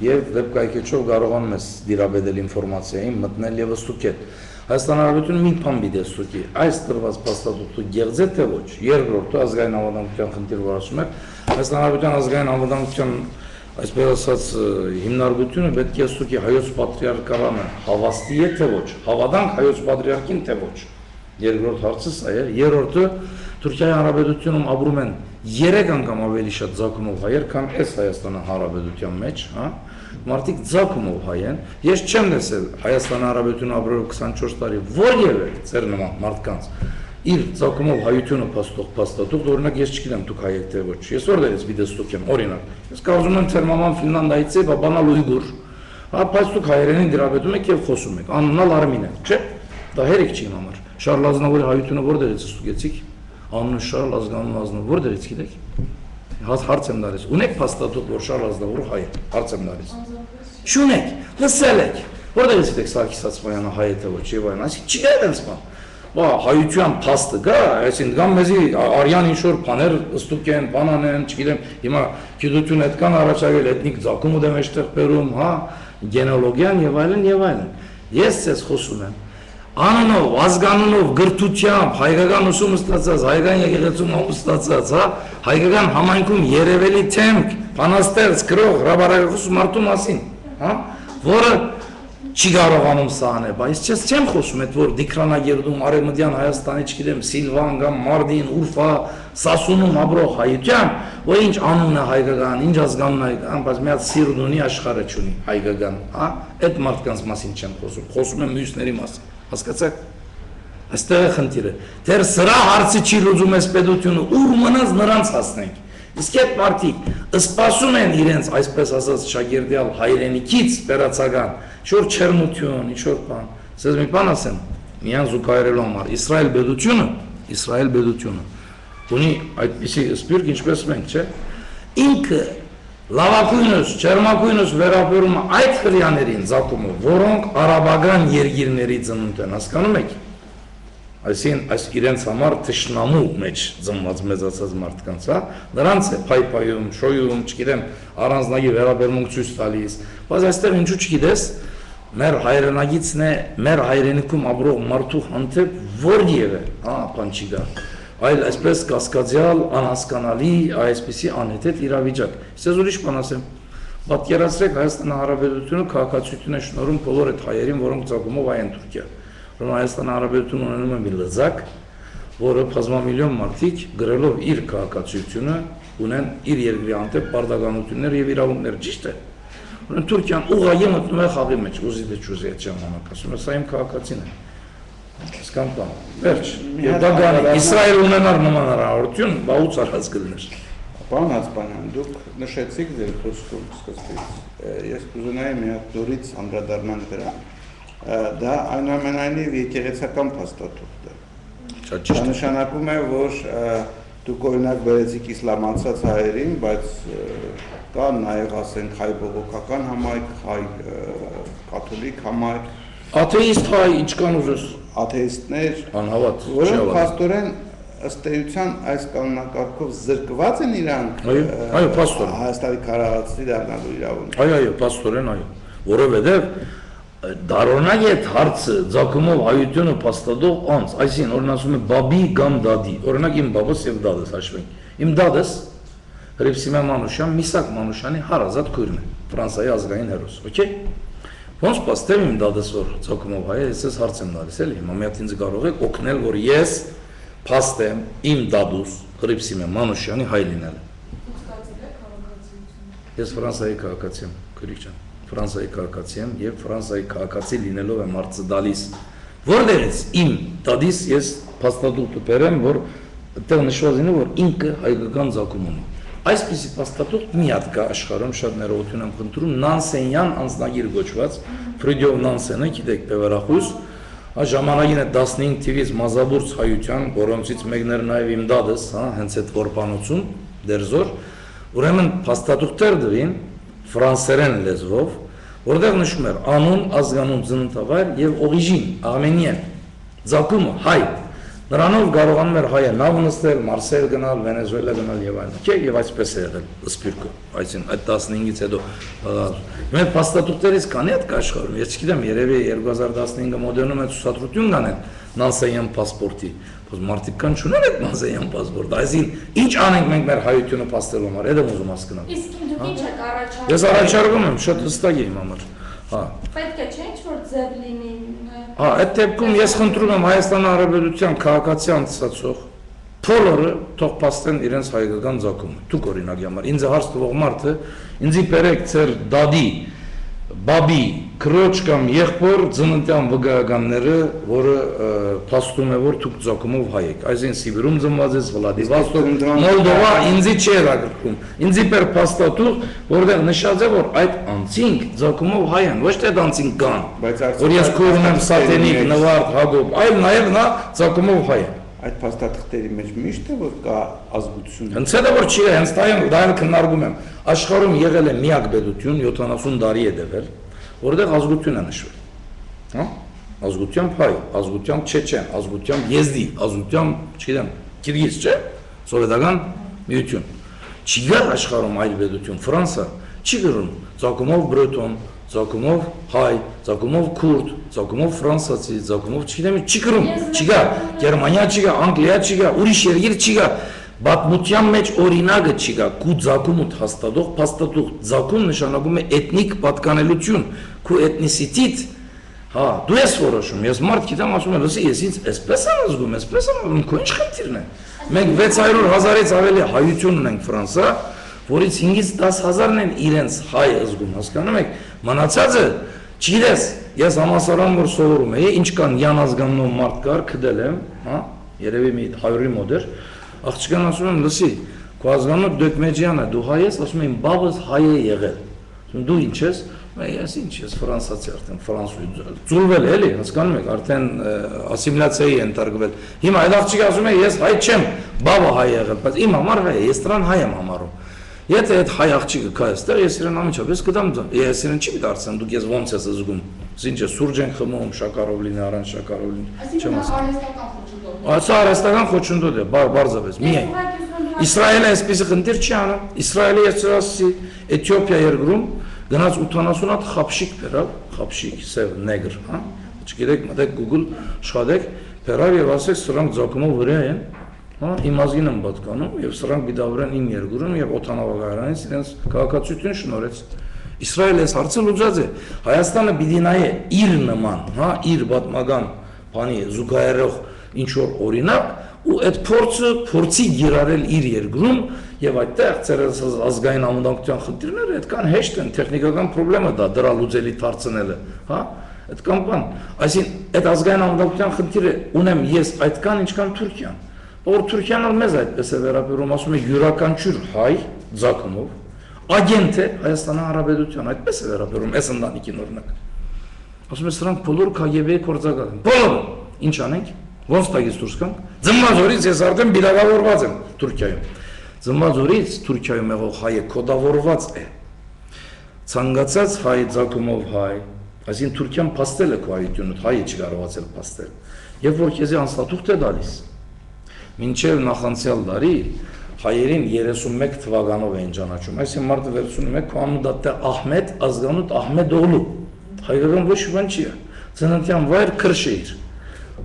եւ վեբկայքեչով կարողանում ես դիրաբերել ինֆորմացիային, մտնել եւ ստուգել։ Հայաստան Հանրապետությունը մի բան պիտի ստուգի, այս տրված փաստաթուղթը գեղձե թե ոչ, երկրորդը ազգային անվտանգության խնդիր որ ասում եք, Հայաստան Հանրապետության ազգային անվտանգության այսպես ասած հիմնարկությունը պետք է ստուգի հայոց պատրիարքարանը հավաստի է թե ոչ, հավատանք հայոց պատրիարքին թե ոչ։ Երկրորդ հարցը սա է, երրորդը Թուրքիայի Հանրապետությունում ապրում են 3 անգամ ավելի շատ ցակումով հայեր, քան այս Հայաստանի Հանրապետության մեջ, հա։ Մարդիկ ցակումով հայ են։ Ես չեմ տեսել Հայաստանի Հանրապետությունում ապրող 24 տարի որևէ ծեր նման մարդկանց իր ցակումով հայությունը փաստաթուղթ, օրինակ ես չգիտեմ դուք հայ եք թե ոչ։ Ես որտեղից վիդեո ստուգեմ, օրինակ։ Ես կարծում եմ թեր մաման Ֆինլանդիայից է, բաբան ուйգուր։ Հա, բայց դուք հայերենին դրաբետում եք եւ խոսում եք։ Անունալ Արմին է, չէ՞։ Դա հերիք չի իմ համար։ Շարլ Ազնավուրի հայությունը որտեղից ստուգեցիք։ Անունը Շարլ Ազգանուն Ազնավուր որտեղից գիտեք։ Հարց եմ տալիս։ Ունեք փաստաթուղթ, որ Շարլ Ազնավուրը հայ է։ Հարց եմ տալիս։ Չունեք, լսել եք։ Որտեղից գիտեք Սարգիս Ասպանյանը հայ է թե ոչ եւ այլն, այսինքն չի այդպես բան։ Բա հայության փաստը գա, այսինքն կամ մեզի արյան ինչ-որ բաներ ստուգեն, բանանեն, չգիտեմ, հիմա գիտություն այդքան առաջարկել էթնիկ ցակումը դեմ էստեղ բերում, հա, գենեալոգիան եւ այլն եւ այլն։ Ես ցես խոսում եմ անունով, ազգանունով, գրթությամբ, հայկական ուսում ստացած, հայկական եկեղեցում ստացած, հա, հայկական համայնքում երևելի թեմք, բանաստեղծ, գրող, հրապարակախոս մարդու մասին, հա, որը չի կարողանում սա անել, բայց ես չեմ խոսում այդ որ դիկրանագերդում արևմտյան Հայաստանի, չգիտեմ, Սիլվան կամ Մարդին, Ուրֆա, Սասունում ապրող հայության, որ ինչ անունն է հայկական, ինչ ազգանուն է հայկական, բայց մի հատ սիրտ ունի աշխարհը չունի հայկական, հա, այդ մարդկանց մասին չեմ խոսում, խոսում եմ մյուսների մասին, հասկացաք։ Այստեղ է խնդիրը։ Դեռ սրա հարցը չի լուծում այս պետությունը, ուր մնաց նրանց հասնենք։ Իսկ այդ մարդիկ սպասում են իրենց, այսպես ասած, շագերդյալ հայրենիքից վերացական, ինչ-որ չերնություն, ինչ-որ բան։ Սենց մի բան ասեմ, միան զուգահեռելու համար, Իսրայել պետությունը ունի այդպիսի սպիրտ, ինչպես մենք, չէ։ Ինքը լավագույնս, ջերմագույնս վերաբերում է այդ հրեաներին ծագումը, որոնք արաբական երկիրների ծնունդ են, հասկանում եք։ Այսինքն այս իրենց համար թշնամու մեջ ծնված մեծացած մարդկանց, հա, նրանց է փայփայում, շոյում, չգիտեմ, առանձնագի վերաբերմունք ցույց տալիս, բայց այստեղ ինչու չգիտես, մեր հայրենագիցն է, մեր հայրենիքում ապրող մարդու հանդեպ որևէ, հա, բան չի գա, այլ այսպես կասկածյալ, անհասկանալի, այսպիսի անհեթեթ իրավիճակ։ Ես ուրիշ բան ասեմ, պատկերացրեք Հայաստանի Հանրապետությունը քաղաքացիություն է շնորհում բոլոր այդ հայերին, որոնք ծագումով հայ են Թուրքիա։ Հայաստանի Հանրապետությունը ունենում է մի լծակ, որը բազմամիլիոն մարդիկ գրելով իր քաղաքացիությունը ունեն իր երկրի հանդեպ պարտականություններ եւ իրավունքներ, ճիշտ է։ Ուրեմն Թուրքիան ուղղակի մտնում է խաղի մեջ, ուզի դե չուզի այդ ժամանակ, ասում է սա իմ քաղաքացին է։ Հասկանում եք։ Վերջ։ Եվ դա գանի Իսրայել ունենար նման հնարավորություն, բաղուց արած կլներ։ Պարոն Հացպանյան, դուք նշեցիք ձեր խոսքում սկզբից։ Ես կուզենայի մի հատ նորից անդրադառնալ դրան։ Դա այնուամենայնիվ եկեղեցական փաստաթուղթ է։ Դա նշանակում է, որ դուք օրինակ բերեցիք իսլամացած հայերին, բայց կա նաև ասենք հայ բողոքական համայնք, հայ կաթոլիկ համայնք, աթեիստ հայ, ինչքան ուզես, աթեիստներ, անհավատ, որոնք փաստորեն ըստ էության այս կանոնակարգով զրկված են իրանք այո, փաստորեն Հայաստանի քարայրացի դառնալու իրավունք։ Այո, փաստորեն այո, որովհետև դարօրինակ այդ հարցը ծագումով հայությունը փաստադող անց, այսինքն օրինակ ասում է բաբի կամ դադի, օրինակ իմ բաբս եւ դադս հաշվենք։ Իմ դադս Հրիփսիմե Մանուշյան, Միսակ Մանուշյանի հարազատ քույրն է, Ֆրանսիայի ազգային հերոս, օքեյ։ Ոնց պաստեմ իմ դադս որ ծագումով հայ է, ես հարց եմ տալիս, էլի, հիմա մի հատ ինձ կարող եք օգնել, որ ես փաստեմ իմ դադուս Հրիփսիմե Մանուշյանի հայ լինելը։ Ես Ֆրանսիայի քաղաքացի եմ, քույրիկ ջան։ Ֆրանսիայի քաղաքացի եմ եւ Ֆրանսիայի քաղաքացի լինելով եմ հարցը դալիս։ Որտեղից իմ դադիս ես փաստաթուղթ բերեմ, որ այդտեղ նշված լինի, որ ինքը հայկական ծագում ունի։ Այսպիսի փաստաթուղթ մի հատ կա աշխարհում, շատ ներողություն եմ խնդրում, Նանսենյան անձնագիր գոչված, Ֆրիդյոֆ Նանսենը, գիտեք, բևեռախույս, ժամանակին է 15 թվից մազաբուրց հայության, որոնցից մեկն էր նաեւ իմ դադս, հա, հենց այդ որբանություն, դերձոր, ուրեմն փաստաթուղթեր դրին ֆրանսերեն լեզվով, որտեղ նշում էր անուն, ազգանուն, ծննդավայր եւ օրիժին, արմենիան, ծագումը հայ։ Նրանով կարողանում էր հայը նավ նստել, Մարսել գնալ, Վենեսուելա գնալ եւ այլն։ Չէ, եւ այսպես է եղել սպիրկը, այսինքն այդ 15-ից հետո մեր փաստաթուղթերից քանի հատ կա աշխարհում, ես չգիտեմ, երևի 2015-ը մոդեռնում է ցուցադրություն կանեն Նանսեյան պասպորտի, բայց մարդիկ կան չունեն այդ Նանսեյան պասպորտը, այսինքն ինչ անենք մենք մեր հայությունը փաստելու համար, դա ուզում հասկանալ։ Իսկ դուք ինչ եք առաջարկում։ Ես առաջարկում եմ, շատ հստակ է իմ համար։ Հա։ Պետք է չէ ինչ-որ ձև լինի։ Հա, այդ դեպքում ես խնդրում եմ Հայաստանի Հանրապետության քաղաքացի անցածող բոլորը թող փաստեն իրենց հայկական ծագումը։ Դուք օրինակի համար ինձ հարց տվող մարդը ինձի բերեք ձեր դադի, բաբի, քրոջ կամ եղբոր ծննդյան վկայականները, որը փաստում է որ դուք ծագումով հայ եք։ Այսինքն Սիբիրում ծնված եք, Վլադիվոստոկ, Մոլդովա, ինձի չէր ագրքում։ Ինձի բեր փաստաթուղթ, որտեղ նշած է որ այդ անձինք ծագումով հայ են, ոչ թե անձինք կան։ Որ ես քույրն եմ Սատենիկ, Նվարդ, Հակոբ, այլ նաև նա ծագումով հայ է։ Այդ փաստաթղթերի մեջ միշտ է որ կա ազգություն։ Հենց դա որ չի, հենց դա էլ քննարկում եմ։ Աշխարհում եղել է միակ պետություն 70 տարի է տևել, որտեղ ազգություն է նշվել։ Հա? Ազգությամբ հայ, ազգությամբ չեչեն, ազգությամբ եզդի, ազգությամբ, չգիտեմ, կիրգիզ, չէ՞, սովետական միություն։ Չի գա աշխարհում այլ պետություն, Ֆրանսա, չի գրում ծագումով բրետոն, ծագումով հայ, ծագումով քուրդ, ծագումով ֆրանսացի, ծագումով չգիտեմ, չի գրում, չի գա, Գերմանիա չի գա, Անգլիա չի գա, ուրիշ երկիր չի գա, պատմության մեջ օրինակը չի գա, քու ծագումը հաստատող փաստաթուղթ, ծագում նշանակում է էթնիկ պատկանելություն, քու էթնիսիտիտ, հա, դու ես որոշում, ես մարդ գիտեմ ասում եմ, լսի, ես ինձ այսպես եմ զգում, այսպես եմ, քո ինչ խնդիրն է։ Մենք 600,000-ից ավելի հայություն ունենք Ֆրանսա, որից 5-ից 10,000-ն են իրենց հայ զգում, հասկանում եք, մնացածը չգիտես, ես համալսարանում որ սովորում էի, ինչ կան Յան ազգանունով մարդ կար, քդել եմ, հա, երևի մի 100-ի մոտ էր, աղջկան ասում եմ, լսի, քո ազգանունը Դոկմեջյան է, դու հայ ես, ասում եմ, բաբս հայ է եղել, դու ինչ ես, Ես ինչ ես ֆրանսացի արդեն ֆրանսուի ծուլվել էլի, հասկանում եք, արդեն ասիմիլյացիայի են ընտարգվել։ Հիմա այդ աղջիկը ասում է ես հայ չեմ, բաբա հայ եղել, բայց իմ համար հայ է, ես դրան հայ եմ համարում։ Եթե այդ հայ աղջիկը կա այստեղ, ես իրեն ամիջապես կդամ, ես իրեն չի դարձնեմ, դուք ես ոնց ես զգում։ Ինչ է սուրճ են խմում, շաքարով լինի, առանց շաքարով լինի։ Չեմ ասում։ Այսա արհեստական խոչընդոտ է, բարձրապես, միայն։ Իսրայելը այսպիսի խնդիր չի անում։ Իսրայելը ես ասացի, Էթիոպիա երկրում գնաց 80 հատ խապշիկ բերավ, խապշիկ, սև նեգր, հա։ Չգիտեք, մտեք Google շարեք, բերավ եւ ասեք սրանք ձակումով վրա են, հա, իմ ազգին եմ պատկանում եւ սրանք բիդավորեն իմ երկրում եւ օտանավակայանից իրենց քաղաքացիություն շնորհեց։ Իսրայելը այս հարցը լուծած է։ Հայաստանը պիտի նայե իր նման, հա, իր պատմական բանի զուգահեռող ինչ որ օրինակ ու այդ փորձի գիրարել իր երկրում եւ այդտեղ ծերես ազգային ամունակության խնդիրները այդքան հեշտ են, տեխնիկական խնդրեմը դա դրա լուծելի դարձնելը, հա, այդքան բան, այսինքն այդ ազգային ամունակության խնդիրը ունեմ ես այդքան ինչքան Թուրքիան, որ Թուրքիան ալ մեզ այդպես է վերաբերում, ասում է յուրաքանչյուր հայ ձակումով ագենտ է Հայաստանի Հանրապետության, այդպես է վերաբերում այս ընտանիքին օրինակ, ասում է սրանք բոլոր KGB-ի գործակալ են, բոլորը, ինչ անենք, ոնց տագից դուրս գանք, Ձմբազորից ես արդեն բիդագավորված եմ Թուրքիայում, Ձմբազորից Թուրքիայում եղող հայը կոդավորված է, ցանկացած հայ ձակումով հայ, այսինքն Թուրքիան փաստել է քո հայությունը, հայը չի կարողացել փաստել, եւ որ քեզի անստատուղթ է տալիս, մինչեւ նախանցյալ դարի հայերին 31 թվականով էին ճանաչում, այսինքն մարտը 31 քո անունը դա Ահմեդ, ազգանոտ Ահմեդօղլու, հայկական ոչ բան չի, ծննդյան վայր Քրշեիր,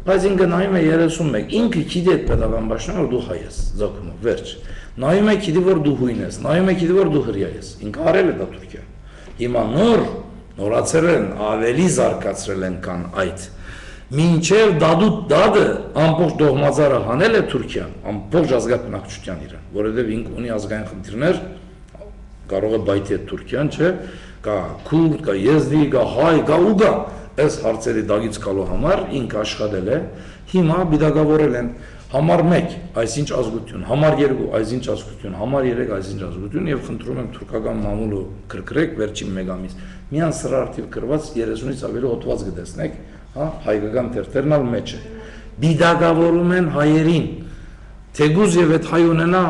բայց ինքը նայում է 31, ինքը գիտի այդ պետական բաժնում որ դու հայ ես, ձակումով, վերջ, նայում է գիտի որ դու հույն ես, նայում է գիտի որ դու հրյա ես, ինքը արել է դա Թուրքիա, հիմա նորացել են, ավելի զարգացրել են կան այդ, մինչև դադը ամբողջ դողմածարը հանել է Թուրքիան, ամբողջ ազգաբնակչության իրեն, որովհետև ինքը ունի ազգային խնդիրներ, կարող է բայթի այդ Թուրքիան, չէ, կա քուրդ, կա եզդի, կա հայ, կա ու կա, այս հարցերի դագից գալու համար ինքը աշխատել է, հիմա բիդագավորել են համար 1 այսինչ ազգություն, համար 2 այսինչ ազգություն, համար 3 այսինչ ազգություն եւ խնդրում եմ թուրքական մամուլը կրկրեք վերջին մեկ ամիս, միան սրա արդիվ կրված 30-ից ավելի հոդված կտեսնեք, հա, հայկական թերթերն ալ մեջ է, բիդագավորում են հայերին, թեգուզ եւ այդ հայ ունենա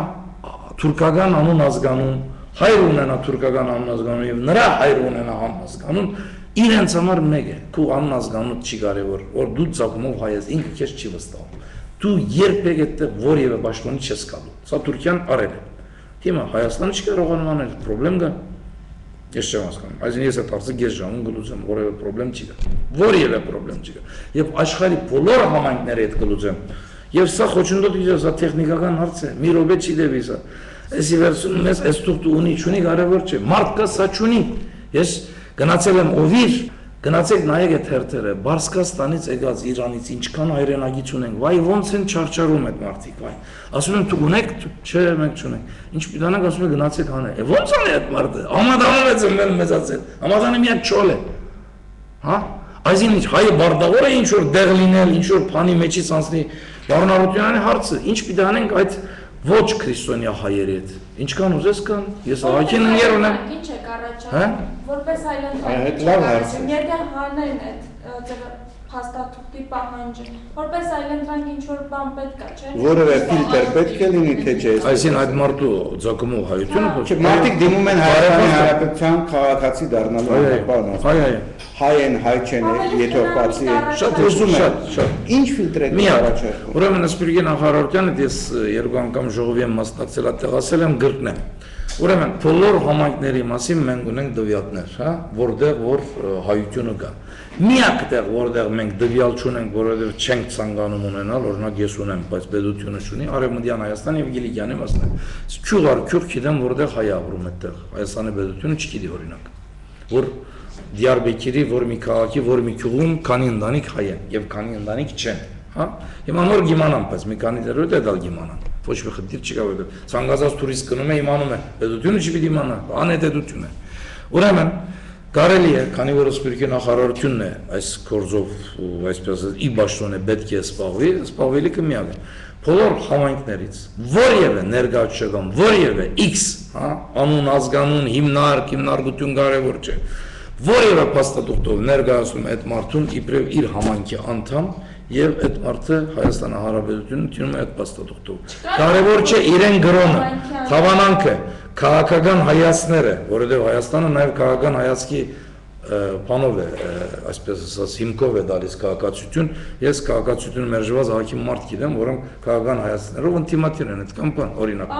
թուրքական անուն ազգանուն, հայր ունենա թուրքական անուն ազգանուն եւ նրա հայր ունենա անուն ազգանուն, իրենց համար մեկ է, քո անուն ազգանուն չի կարևոր, որ դու ցակումով հայ ես, ինքը քեզ չի վստահում։ Դու երբեք այդտեղ որևէ պաշտոնի չես գալու։ Սա Թուրքիան արել է։ Հիմա Հայաստանը չի կարողանում անել, խնդրեմ կա։ Ես չեմ հասկանում։ Այսինքն ես այդ հարցը գեզ ժամում գլուծեմ, որևէ խնդրեմ չի կա։ Որևէ խնդրեմ չի կա։ Եվ աշխարհի բոլոր համայնքները այդ գլուծեմ։ Եվ սա խոչընդոտ է, սա տեխնիկական հարց է։ Մի րոպե չի դեպի սա։ Այսի վերցնում ես այս թուղթը ունի, չունի կարևոր չէ։ Մարդ կա, սա չունի։ Ես գնացել եմ Օվիր, գնացեք նայեք այդ հերթերը, Բարսկաստանից եկած Իրանից ինչքան հայրենագից ունենք, վայ ոնց են չարչարում այդ մարդիկ, վայ։ Ասում եմ դուք ունեք, չէ, մենք չունենք։ Ինչ պիտանանք, ասում եմ գնացեք հանեք։ Ոնց անի այդ մարդը։ Համադանում է ծնվել մեծացել։ Համադանը միայն չոլ է։ Հա? Այսինքն ինչ հայը բարդավոր է ինչ որ դեղ լինել, ինչ որ բանի մեջից անցնի Վարդանարությունյանի հարցը, ինչ պիտանենք այդ ոչ քրիստոնյա հայերի հետ։ Ինչքան ուզես կան, ես ահագին ընկեր ունեմ։ Ինչ է կառաջանում, որպես Այդ լավ հարց է։ Եթե հանեն այդ փաստաթուղթի պահանջը, որպես այլընտրանք ինչ որ բան պետք է, չէ՞։ Որևէ ֆիլտր պետք է լինի, թե չէ։ Այսինքն այդ մարդու ձակումով հայությունը Չէ, մարդիկ դիմում են Հայաստանի Հանրապետության քաղաքացի դառնալու համար։ Այո։ Հայ են, հայ չեն, եթովպացի են։ Շատ ուզում եմ, շատ։ Ինչ ֆիլտր եք առաջարկում։ Ուրեմն Սպիրգի նախարարությանը ես երկու անգամ ժողովի եմ մասնակցել, տեղասել եմ գրկնեմ։ Ուրեմն բոլոր համայնքների մասին մենք ունենք դվյալներ, հա, որտեղ որ հայությունը կա։ Միակ տեղ որտեղ մենք դվյալ չունենք, որովհետև չենք ցանկանում ունենալ, օրինակ ես ունեմ, բայց պետությունը չունի, Արևմտյան Հայաստան եւ Գիլիգյանի մասն է։ Չուղար քյուր գիտեմ որտեղ հայ ապրում այդտեղ։ Հայաստանի պետությունը չգիտի օրինակ, որ Դիարբեկիրի որ մի քաղաքի որ մի գյուղում քանի ընտանիք հայ են եւ քանի ընտանիք չեն, հա։ Հիմա նոր գիմանամ, բայց մի քանի դեռ է դալ գիմանան։ Ոչ մի խնդիր չկա, որովհետեւ ցանկացած տուրիստ գնում է իմանում է, պետությունը չի պիտի իմանա, անհետեթություն է։ Ուրեմն կարելի է, քանի որ Սպիրգի նախարարությունն է այս գործով, այսպես ի պաշտոն է պետք է զբաղվելիքը միակ է։ Բոլոր համայնքներից որևէ ներկայացական, որևէ X, հա, անուն ազգանուն հիմնարկություն կարևոր չէ։ որևէ փաստաթուղթով ներկայացնում է այդ մարդուն իբրև իր համայնքի անդամ եւ այդ մարդը Հայաստանի Հանրապետությունը դիմում է այդ փաստաթուղթով։ Կարևոր չէ իրեն գրոնը, թավանանքը, քաղաքական հայացքները, որովհետեւ Հայաստանը նաեւ քաղաքական հայացքի բանով է, այսպես ասած, հիմքով է դալիս քաղաքացիություն, ես քաղաքացիությունը մերժված ահագին մարդ գիտեմ, որոնք քաղաքական հայացքներով ինտիմատիվ են, այդ կամ բան, օրինակ։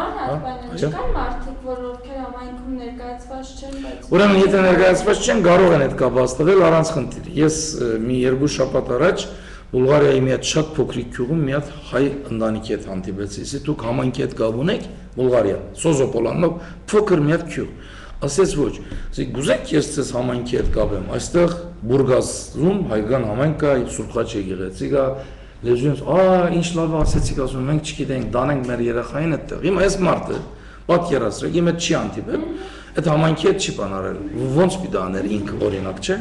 Չկան մարդիկ, ովքեր համայնքում ներկայացված չեն, բայց Ուրեմն եթե ներկայացված չեն, կարող են այդ կապը հաստատել առանց խնդիր։ Ես մի 2 շաբաթ առաջ Բուլղարիայի մի հատ շատ փոքրիկ գյուղում մի հատ հայ ընտանիքի հետ հանդիպեցի, իսկ դուք համայնքի հետ կապ ունեք, Բուլղարիա, Սոզոպոլանով փոքր մի հատ գյուղ։ Ասեց ոչ, ասի գուզեք ես ցես համայնքի հետ կապեմ, այստեղ Բուրգասում հայկական համայնք կա, Սուրբխաչ եկեղեցի կա, լեզուից, ինչ լավ ասեցիք, ասում մենք չգիտենք, դանենք մեր երեխային այդտեղ։ Հիմա այս մարդը պատկերացրեք, իմ հետ չի հանդիպել, այդ համայնքի հետ չի բանարել, ոնց պիտի աներ ինքը օրինակ չէ։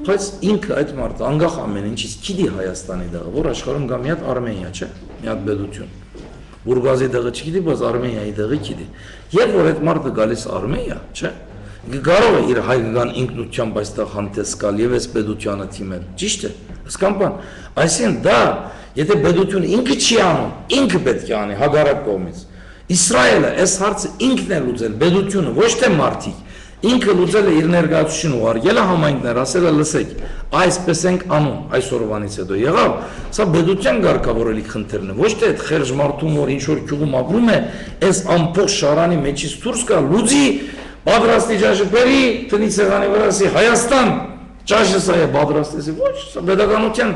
Բայց ինքը այդ մարդը անգախ ամեն ինչից գիտի Հայաստանի դեղը, որ աշխարհում կա մի հատ Արմենիա, չէ՞, մի հատ պետություն։ Բուրգազի դեղը չգիտի, բայց Արմենիայի դեղը գիտի։ Երբ որ այդ մարդը գալիս Արմենիա, չէ՞, կարող է իր հայկական ինքնությամբ այստեղ հանդես գալ եւ այս պետությանը թիմել։ Ճիշտ է։ Հասկան բան։ Այսինքն դա, եթե պետությունը ինքը չի անում, ինքը պետք է անի հակառակ կողմից։ Իսրայելը այս հարցը ինքն է լուծել, պետությունը, ոչ թե մարդիկ։ Ինքը լուծել է իր ներկայացությունը ուղարկել է համայնքներ, ասել է լսեք, այսպես ենք անում այսօրվանից հետո եղավ, սա պետության ղեկավարելի խնդիրն է, ոչ թե այդ խերժ մարդուն, որ ինչ որ գյուղում ապրում է, այս ամբողջ շարանի մեջից դուրս գա, լուծի, պատրաստի ճաշը բերի, տնից եղանի վրա ասի Հայաստան, ճաշը սա է պատրաստեցի, ոչ, սա պետականության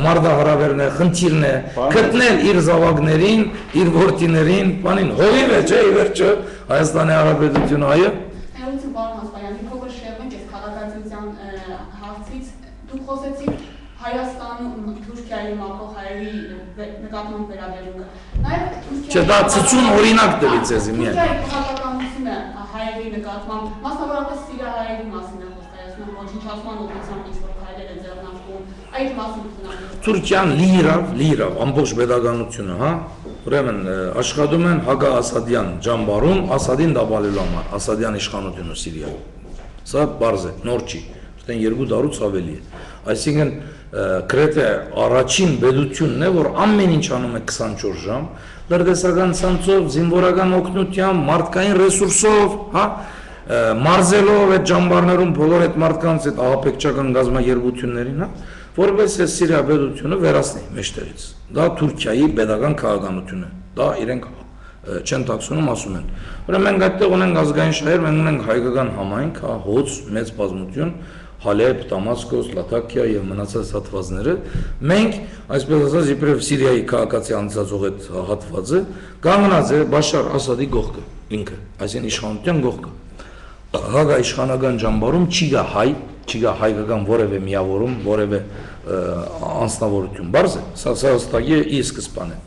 մարդահրավերն է, խնդիրն է, գտնել իր զավակներին, իր որդիներին, բանին, հովիվ է, չէ, ի վերջո Հայաստանի Հանրապետությունը, այո։ Պարոն Հասպանյան, մի փոքր շեղվենք այս քաղաքացիության հարցից, դուք խոսեցիք Հայաստանում Թուրքիայի մաքրող հայերի նկատմամբ վերաբերումը։ Նաև Չէ, դա ցցուն օրինակ դրի ձեզի միայն։ Թուրքիայի քաղաքականությունը հայերի նկատմամբ, մասնավորապես սիրիահայերի մասին է խոսքը, ոչնչացման ուղղությամբ ինչ-որ հայեր են ձեռնարկում, այդ մասին քննարկում։ Թուրքիան լիիրավ, ամբողջ պետականությունը, հա, ուրեմն աշխատում են հակա-ասադյան ջամբարում Ասադին դաբալելու համար, Ասադյան իշխանությունը Սիրիայում։ Սա բարձ է, նոր չի, այստեղ 2 դարուց ավելի է։ Այսինքն գրեթե առաջին պետությունն է, որ ամեն ինչ անում է 24 ժամ, լրտեսական ցանցով, զինվորական օգնությամբ, մարդկային ռեսուրսով, հա, մարզելով այդ ջամբարներում բոլոր այդ մարդկանց այդ ահաբեկչական գազམ-երբություններին, հա, որպես է Սիրիա պետությունը վերացնի մեջտեղից։ Դա Թուրքիայի պետական քաղաքականություն է։ Դա իրենք չեն տաքսոնում, ասում են։ Ուրեմն մենք այդտեղ ունենք ազգային շահեր, մենք ունենք հայկական համայնք, հա, հոց, մեծ բազմություն, Հալեբ, Դամասկոս, Լաթաքիա եւ մնացած հատվածները, մենք, այսպես ասած, իբրև Սիրիայի քաղաքացի անձածող այդ հատվածը կանգնած է Բաշար Ասադի կողքը, ինքը, այսինքն իշխանության կողքը։ Հագա իշխանական ջամբարում չի գա հայկական որևէ միավորում, որևէ անձնավորություն, բարձ է, սա հստակ է ի սկզբանե։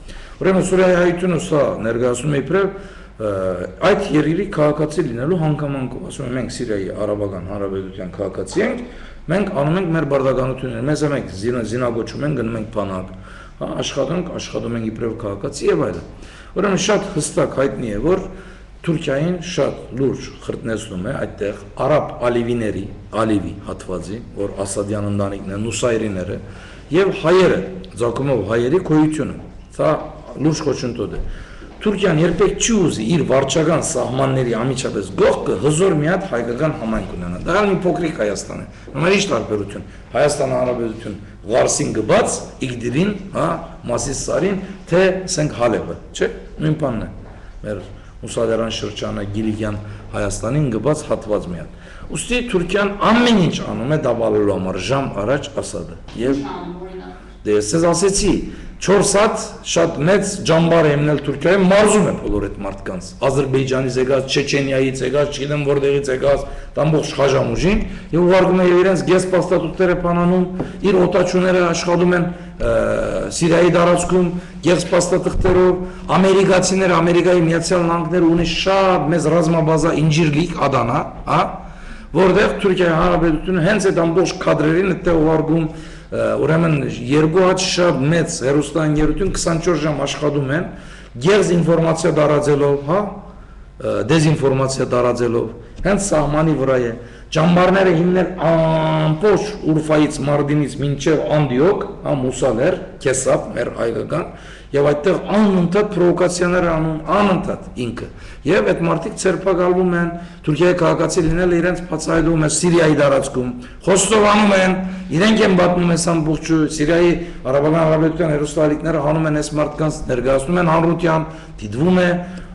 Ուրեմն Սուրիայի հայությունը սա ներկայացնում է իբրև այդ երկրի քաղաքացի լինելու հանգամանքով, ասում ենք մենք Սիրիայի Արաբական Հանրապետության քաղաքացի ենք, մենք անում ենք մեր բարդականությունները, մեզ մենք զինագոչում ենք, գնում ենք բանակ, աշխատում ենք իբրև քաղաքացի եւ այլն։ Ուրեմն շատ հստակ հայտնի է, որ Թուրքիային շատ լուրջ խրտնեցնում է այդտեղ արաբ ալիվի հատվածի, որ Ասադյան ընտանիքն է, նուսայրիները եւ հայերը, ցակումով հայերի գոյությունը։ Սա լուրջ խոչընդոտ է։ Թուրքիան երբեք չի ուզի իր վարչական սահմանների ամիջապես գողքը հզոր մի հատ հայկական համայնք ունենա։ Դա մի փոքրիկ Հայաստան է։ Նույնիսկ ինչ տարբերություն։ Հայաստանը Հանրապետություն Ղարսին գբած, Իգդիրին, հա, Մասիսարին, թե ասենք Հալեբը, չէ՞։ Նույն բանն է։ Մեր Մուսադերան շրջանը Գիլիգյան Հայաստանին գբած հատված մի հատ։ Ուստի Թուրքիան ամեն ինչ անում է դաբալելու համար ժամ առաջ Ասադը։ Եվ դե ես ասեցի 4 հատ շատ մեծ ջամբար է եմնել Թուրքիայում, մարզում է բոլոր այդ մարդկանց։ Ադրբեջանից եկած, Չեչենիայից եկած, չգիտեմ որտեղից եկած, ամբողջ խաժամուժին, եւ ուղարկում է իրենց գեսպաստատուտները բանանում, իր օտաչուները աշխատում են Սիրիայի տարածքում գեսպաստատուտներով, ամերիկացիները, Ամերիկայի Միացյալ Նահանգները ունի շատ մեծ ռազմաբազա Ինջիրլիկ, Ադանա, հա, որտեղ Թուրքիայի Հանրապետությունը հենց այդ ամբողջ կադրերին այդտեղ ուղարկում ուրեմն 2 հատ շատ մեծ հերոստանգերություն 24 ժամ աշխատում են գերզ ինֆորմացիա տարածելով, հա, դեզինֆորմացիա տարածելով, հենց սահմանի վրա է, ճամբարները հիմնել ամբողջ Ուրֆայից, Մարդինից մինչև Անդիոկ, Մուսալեր, Քեսապ, մեր հայկական, եւ այդտեղ անընդհատ պրովոկացիաներ անում, անընդհատ ինքը։ Եվ այդ մարդիկ ցերպակալվում են, Թուրքիայի քաղաքացի լինելը իրենց բացահայտում է Սիրիայի տարածքում, խոստովանում են, իրենք են պատմում այս ամբողջը, Սիրիայի Արաբական Հանրապետության հերոստալիկները հանում են այս մարդկանց, ներկայացնում են հանրության, դիտվում է,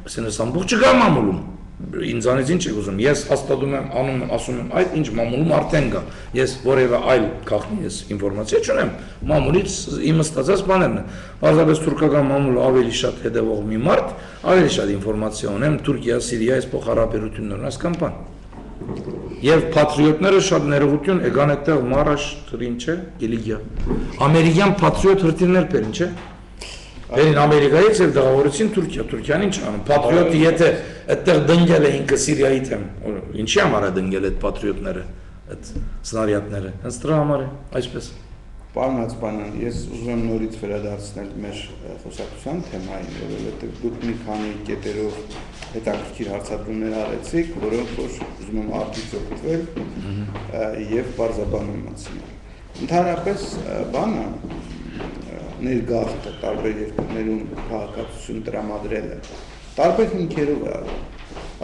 ասես ամբողջը կա մամուլում։ Ինձանից ինչ եք ուզում, ես հաստատում եմ, անում եմ, ասում եմ, այդ ինչ մամուլում արդեն կա, ես որևէ այլ քաղաքնի ես ինֆորմացիա չունեմ, մամուլից իմը ստացած բաներն են, պարզապես թուրքական մամուլը ավելի շատ հետևող մի մարդ, ավելի շատ ինֆորմացիա ունեմ, Թուրքիա, Սիրիա, այս փոխհարաբերություններն այսքան բան։ Եվ պատրիոտները շատ ներողություն եկան այդտեղ Մարաշ, ինչ է, Գիլիգիա, ամերիկյան պատրիոտ հրթիռներ բերին, չէ։ Վերին Ամերիկայից եւ դեղավորեցին Թուրքիա, Թուրքիան ինչ անում, պատրիոտը եթե այդտեղ դնգել է ինքը Սիրիայի թեմ, ինչի համար է դնգել այդ պատրիոտները, այդ սնարյատները, հենց դրա համար է, այսպես։ Պարոն Հացպանյան, ես ուզում եմ նորից վերադարձնել մեր խոսակցության թեմային, որովհետեւ դուք մի քանի կետերով հետաքրքիր հարցադրումներ արեցիք, որոնք որ ուզում եմ արդյոք օգտվել եւ բարձրաբանում մտցնել։ Ընդհանրապես բանը ներգաղթը տարբեր երկրներում քաղաքացիություն տրամադրելը տարբեր հիմքերով է արվում։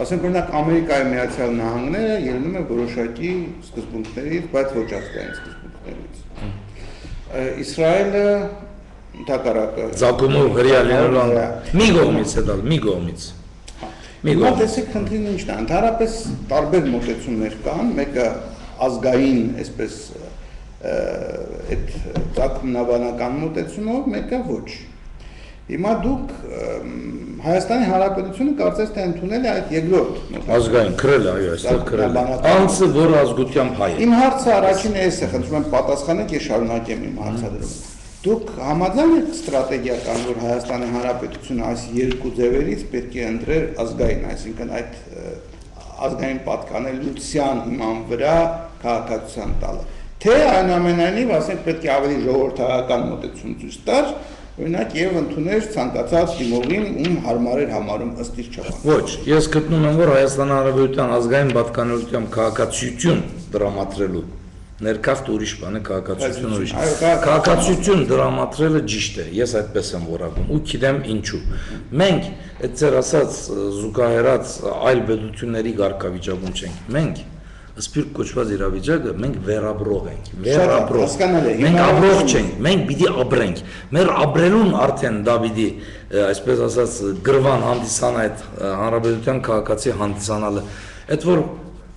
Ասենք օրինակ Ամերիկայի Միացյալ Նահանգները ելնում է որոշակի սկզբունքներից, բայց ոչ ազգային սկզբունքներից։ Իսրայելը ընդհակառակը Զակումով հրյա լինելու մի կողմից է դա, մի կողմից։ Հիմա տեսեք խնդիրն ինչն է, ընդհանրապես տարբեր մոտեցումներ կան, մեկը ազգային, այսպես այդ ցակումնաբանական մոտեցումով, մեկը ոչ։ Հիմա դուք Հայաստանի Հանրապետությունը կարծես թե ընդունել է այդ երկրորդ ազգային քրել, այո, այստեղ քրել։ Անձը, որ ազգությամբ հայ է։ Իմ հարցը առաջինը էս է, խնդրում եմ պատասխանեք, ես շարունակեմ իմ հարցադրումը։ Դուք համաձայն եք ստրատեգիական, որ Հայաստանի Հանրապետությունը այս երկու ձևերից պետք է ընտրեր ազգային, այսինքն այդ ազգային պատկանելության հիման վրա քաղաքացիության տալը։ Թե այնուամենայնիվ, ասենք, պետք է ավելի ժողովրդական մոտեցում ցույց տար, օրինակ եւ ընդուներ ցանկացած դիմողին, ում հարմար էր համարում ըստ իր չափան։ Ոչ, ես գտնում եմ, որ Հայաստանի Հանրապետության ազգային պատկանելության քաղաքացիություն դրամատրելու ներքաղթ ուրիշ բան է, քաղաքացիություն ուրիշ։ Քաղաքացիություն դրամատրելը ճիշտ է, ես այդպես եմ որակում, ու գիտեմ ինչու։ Մենք այդ ձեր ասած զուգահեռած այլ պետությունների ղարքավիճակում չենք։ Մենք սպիրտ կոչված իրավիճակը մենք վերաբրող ենք, վերաբրող։ Մենք ապրող չենք, մենք պիտի ապրենք։ Մեր ապրելուն արդեն դա պիտի, այսպես ասած, գրվան հանդիսանա այդ հանրապետության քաղաքացի հանդիսանալը։ Այդ որ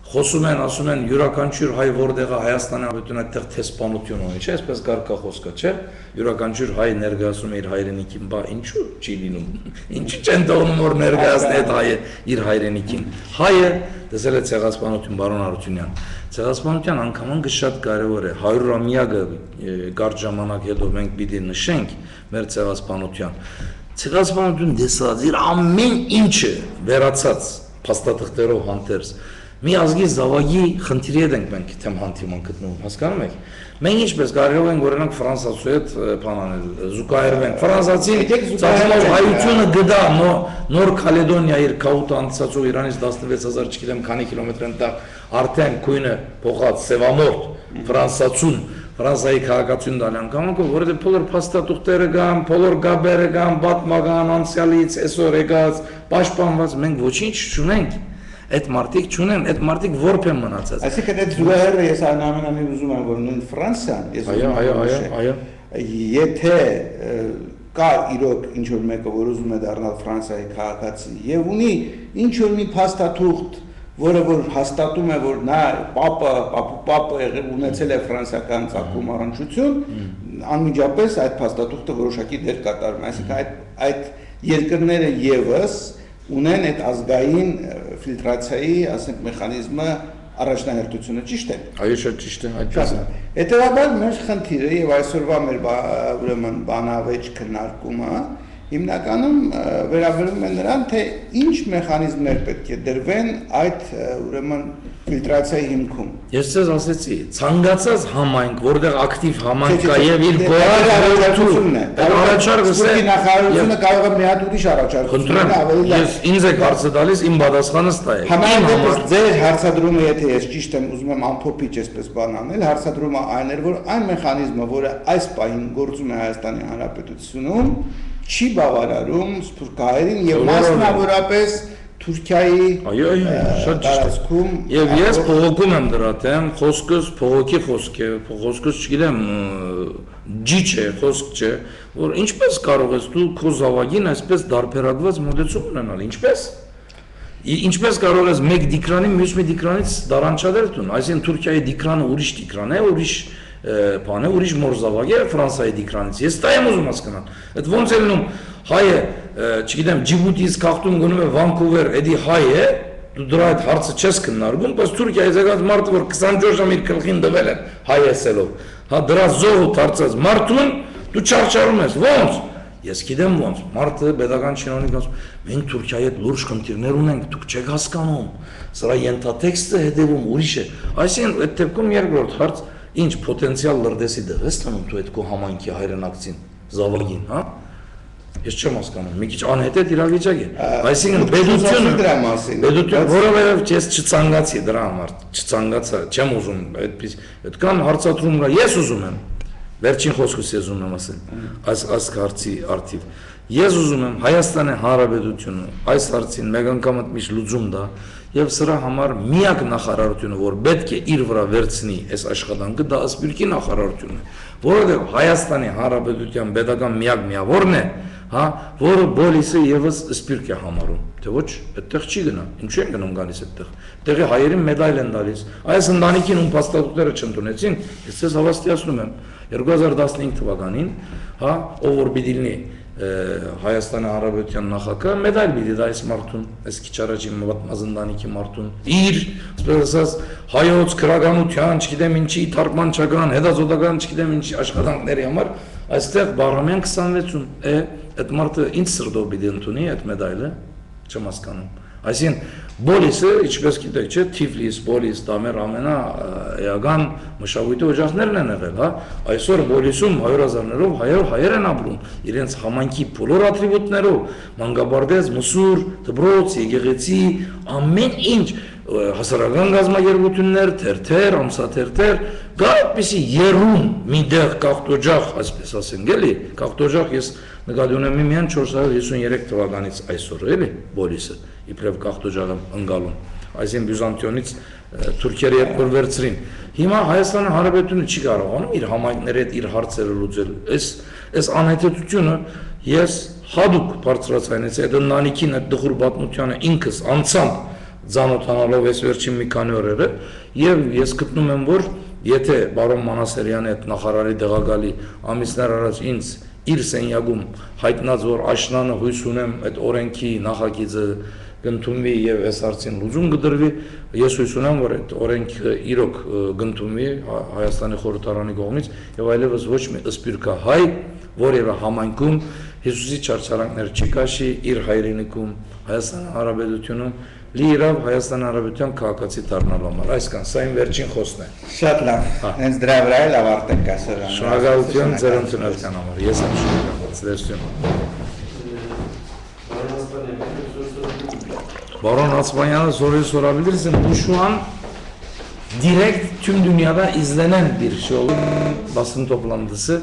խոսում են, ասում են յուրաքանչյուր հայ որտեղ է Հայաստանի Հանրապետությունը այդտեղ տեսփանություն ունի, չէ՞, այսպես կարգա խոսքը, չէ՞։ Յուրաքանչյուր հայ ներկայացնում է իր հայրենիքին, բա ինչու չի լինում։ Ինչու չեն թողնում որ ներկայացնի այդ հայը իր հայրենիքին։ Հայը դեսել է ցեղասպանություն բարոն Արությունյան։ Ցեղասպանության անգամ շատ կարևոր է 100-ամյակը կարճ ժամանակ հետո մենք պիտի նշենք մեր ցեղասպանության։ Ցեղասպանություն դեսած իր ամեն ինչը վերացած փաստաթղթերով հանդերձ մի ազգի զավակի խնդիրի հետ ենք մենք թեմ հանդիման գտնվում, հասկանում եք։ Մենք ինչպես կարող ենք օրինակ ֆրանսիացու հետ բանանել, զուգահեռվենք։ Ֆրանսիացին ցածրով հայությունը գտա Նոր Կալեդոնիա իր քաուտը անցածով Իրանից 16000 չգիտեմ քանի կիլոմետր ընդդեմ արդեն քույնը փոխած սևամորտ ֆրանսիացուն Ֆրանսիայի քաղաքացիություն դալան կամակով, որովհետև բոլոր փաստաթուղթերը կան, բոլոր գաբերը կան, պատմական անցյալից այսօր եկած պաշտպանված, մենք ոչինչ չունենք։ Այդ մարդիկ չունեն, այդ մարդիկ որբ են մնացած։ Այսինքն այդ զուգահեռը ես այնուամենայնիվ ուզում եմ որ նույն Ֆրանսիան, ես այո, եթե կա իրոք ինչ որ մեկը որ ուզում է դառնալ Ֆրանսիայի քաղաքացի եւ ունի ինչ որ մի փաստաթուղթ, որը որ հաստատում է որ նա պապը ունեցել է ֆրանսիական ցակում առնչություն, անմիջապես այդ փաստաթուղթը որոշակի դեր կատարում է, այսինքն այդ երկրները եւս ունեն այդ ազգային ֆիլտրացիայի, ասենք, մեխանիզմը առաջնահերթությունը ճիշտ է։ Այո, շատ ճիշտ է, այդպես է։ Հետևաբար մեր խնդիրը եւ այսօրվա մեր ուրեմն բանավեճ քննարկումը հիմնականում վերաբերում են նրան, թե ինչ մեխանիզմներ պետք է դրվեն այդ ուրեմն ֆիլտրացիայի հիմքում։ Ես ձեզ ասեցի, ցանկացած համայնք, որտեղ ակտիվ համայնք կա եւ իր առաջարկությունն է։ Առաջարկը Սպորտի նախարարությունը կարող է մի հատ ուրիշ առաջարկություն խնդրեմ, ես ինձ եք հարցը տալիս, իմ պատասխանը ստա է։ Համարյա ձեր հարցադրումը, եթե ես ճիշտ եմ ուզում եմ ամփոփիչ այսպես բան անել, հարցադրումը այն էր, որ այն մեխանիզմը, որը այս պահին գործում է Հայաստանի Հանրապետությունում, չի բավարարում սփյուռքահայերին եւ մասնավորապես Թուրքիայի տարածքում եւ ես փողոքում եմ դրա դեմ, խոսքս փողոքի խոսք է, խոսքս չգիտեմ ջիչ է, խոսք չէ, որ ինչպես կարող ես դու քո զավակին այսպես դարբերակված մոտեցում ունենալ, ինչպես կարող ես մեկ դիկրանի մյուս մի դիկրանից դարանչադել տուն, այսինքն Թուրքիայի դիկրանը ուրիշ դիկրան է, ուրիշ բան է, ուրիշ մորզավակ է Ֆրանսիայի դիկրանից։ Ես դա եմ ուզում հասկանալ։ Այդ ոնց է լինում հայը, չգիտեմ, Ջիբուտիից քաղտում գնում է Վանկուվեր, էդի հայ է, դու դրա այդ հարցը չես քննարկում, բայց Թուրքիայից եկած մարդը, որ 24 ժամ իր գլխին դվել են հայ էսելով, հա դրա զոհը դարձած մարդուն դու չարչարում ես, ոնց։ Ես գիտեմ ոնց, մարդը pedagogan չինոնիկ ասում, մենք Թուրքիայի հետ լուրջ խնդիրներ ունենք, դուք չեք հասկանում, սրա ենթատեքստը հետևում ուրիշ է։ Այսինքն այդ դեպքում երկրորդ հարց, ինչ պոտենցիալ լրդեսի դեղ ես տանում դու այդ քո համայնքի հայրենակցին, զավակին, հա։ Ես չեմ հասկանում, մի քիչ անհետեթ իրավիճակ է։ Այսինքն պետությունը, որովհետև ես չցանկացի դրա համար, չցանկացա, չեմ ուզում այդպես, այդքան հարցադրում կա, ես ուզում եմ, վերջին խոսքս ես ուզում եմ ասել, այս հարցի արդիվ։ Ես ուզում եմ Հայաստանի Հանրապետությունը այս հարցին մեկ անգամ միշտ լուծում տա եւ սրա համար միակ նախարարությունը, որ պետք է իր վրա վերցնի այս աշխատանքը, դա Սփյուռքի նախարարությունն է, որովհետեւ Հայաստանի Հանրապետության pedagogan միակ միավորն է, հա, որը բոլիսը եւս Սփյուռք է համարում, թե ոչ, այդտեղ չի գնա, ինչու են գնում գալիս այդտեղ, տեղի հայերին մեդալ են տալիս, այս ընտանիքին ում փաստաթղթերը չընդունեցին, ես ցես հավաստիացնում եմ 2015 թվականին, հա, ով որ պիտի լինի Հայաստանի Հանրապետության նախագահ մեդալ պիտի տա այս մարդուն, այս քիչ առաջի մազնդանիքի մարդուն, իր, ասես ասած, հայոց քրագանության, չգիտեմ ինչի, թարգմանչական, հետազոտական, չգիտեմ ինչի աշխատանքների համար, այստեղ Բաղրամյան 26-ում այդ մարդը ինչ սրտով պիտի ընդունի այդ մեդալը, չեմ հասկանում։ Այսինքն բոլիսը, ինչպես գիտեք, չէ, Թիֆլիս, բոլիս, դա մեր ամենաէական մշակույթի օջախներն են եղել, հա, այսօր բոլիսում 100,000-ներով հայեր են ապրում, իրենց համայնքի բոլոր ատրիբուտներով, մանկաբարձ, մսուր, դպրոց, եկեղեցի, ամեն ինչ, հասարակական գազམ་ագերբություններ, թերթեր, ամսաթերթեր, գա այդպիսի երում մի դեղ կախտոջախ, այսպես ասենք, էլի, կախտոջախ ես նկատի ունեմ միայն 453 թվականից այսօր, էլի, բոլիսը, իբրև կախտոջախը ընկալում, այսինքն Բյուզանդիոնից թուրքերը երբ որ վերցրին։ Հիմա Հայաստանի Հանրապետությունը չի կարողանում իր համայնքների հետ իր հարցերը լուծել։ Այս անհետեցությունը ես հadoop բարձրացանից այդ ընտանիքին այդ դխուր պատմությանը ինքս անցամբ ծանոթանալով այս վերջին մի քանի օրերը եւ ես գտնում եմ որ եթե բարոն Մանասերյանը այդ նախարարի դեղակալի ամիսներ առաջ ինձ իր սենյակում հայտնած որ աշնանը հույս ունեմ այդ օրենքի նախագիծը կընդունվի եւ այս հարցին լուծում կդրվի ես հույս ունեմ որ այդ օրենքը իրոք կընդունվի Հայաստանի խորհրդարանի կողմից եւ այլևս ոչ մի սփյուռքահայ որևէ համայնքում Հիսուսի չարչարանքներ չի կաշի իր հայրենիքում Հայաստանի Հանրապետությունում լիիրավ Հայաստանի Հանրապետության քաղաքացի դառնալու համար այսքան սա իմ վերջին խոսքն է շատ լավ հենց դրա վրա էլ ավարտենք այսօր շնորհակալություն ձեր ընդունելության համար ես եմ շնորհակալ Барон Ацбанyan'ı soruyu sorabilirsin. Bu şu an direkt tüm dünyada izlenen bir şey oldu. Basın toplantısı.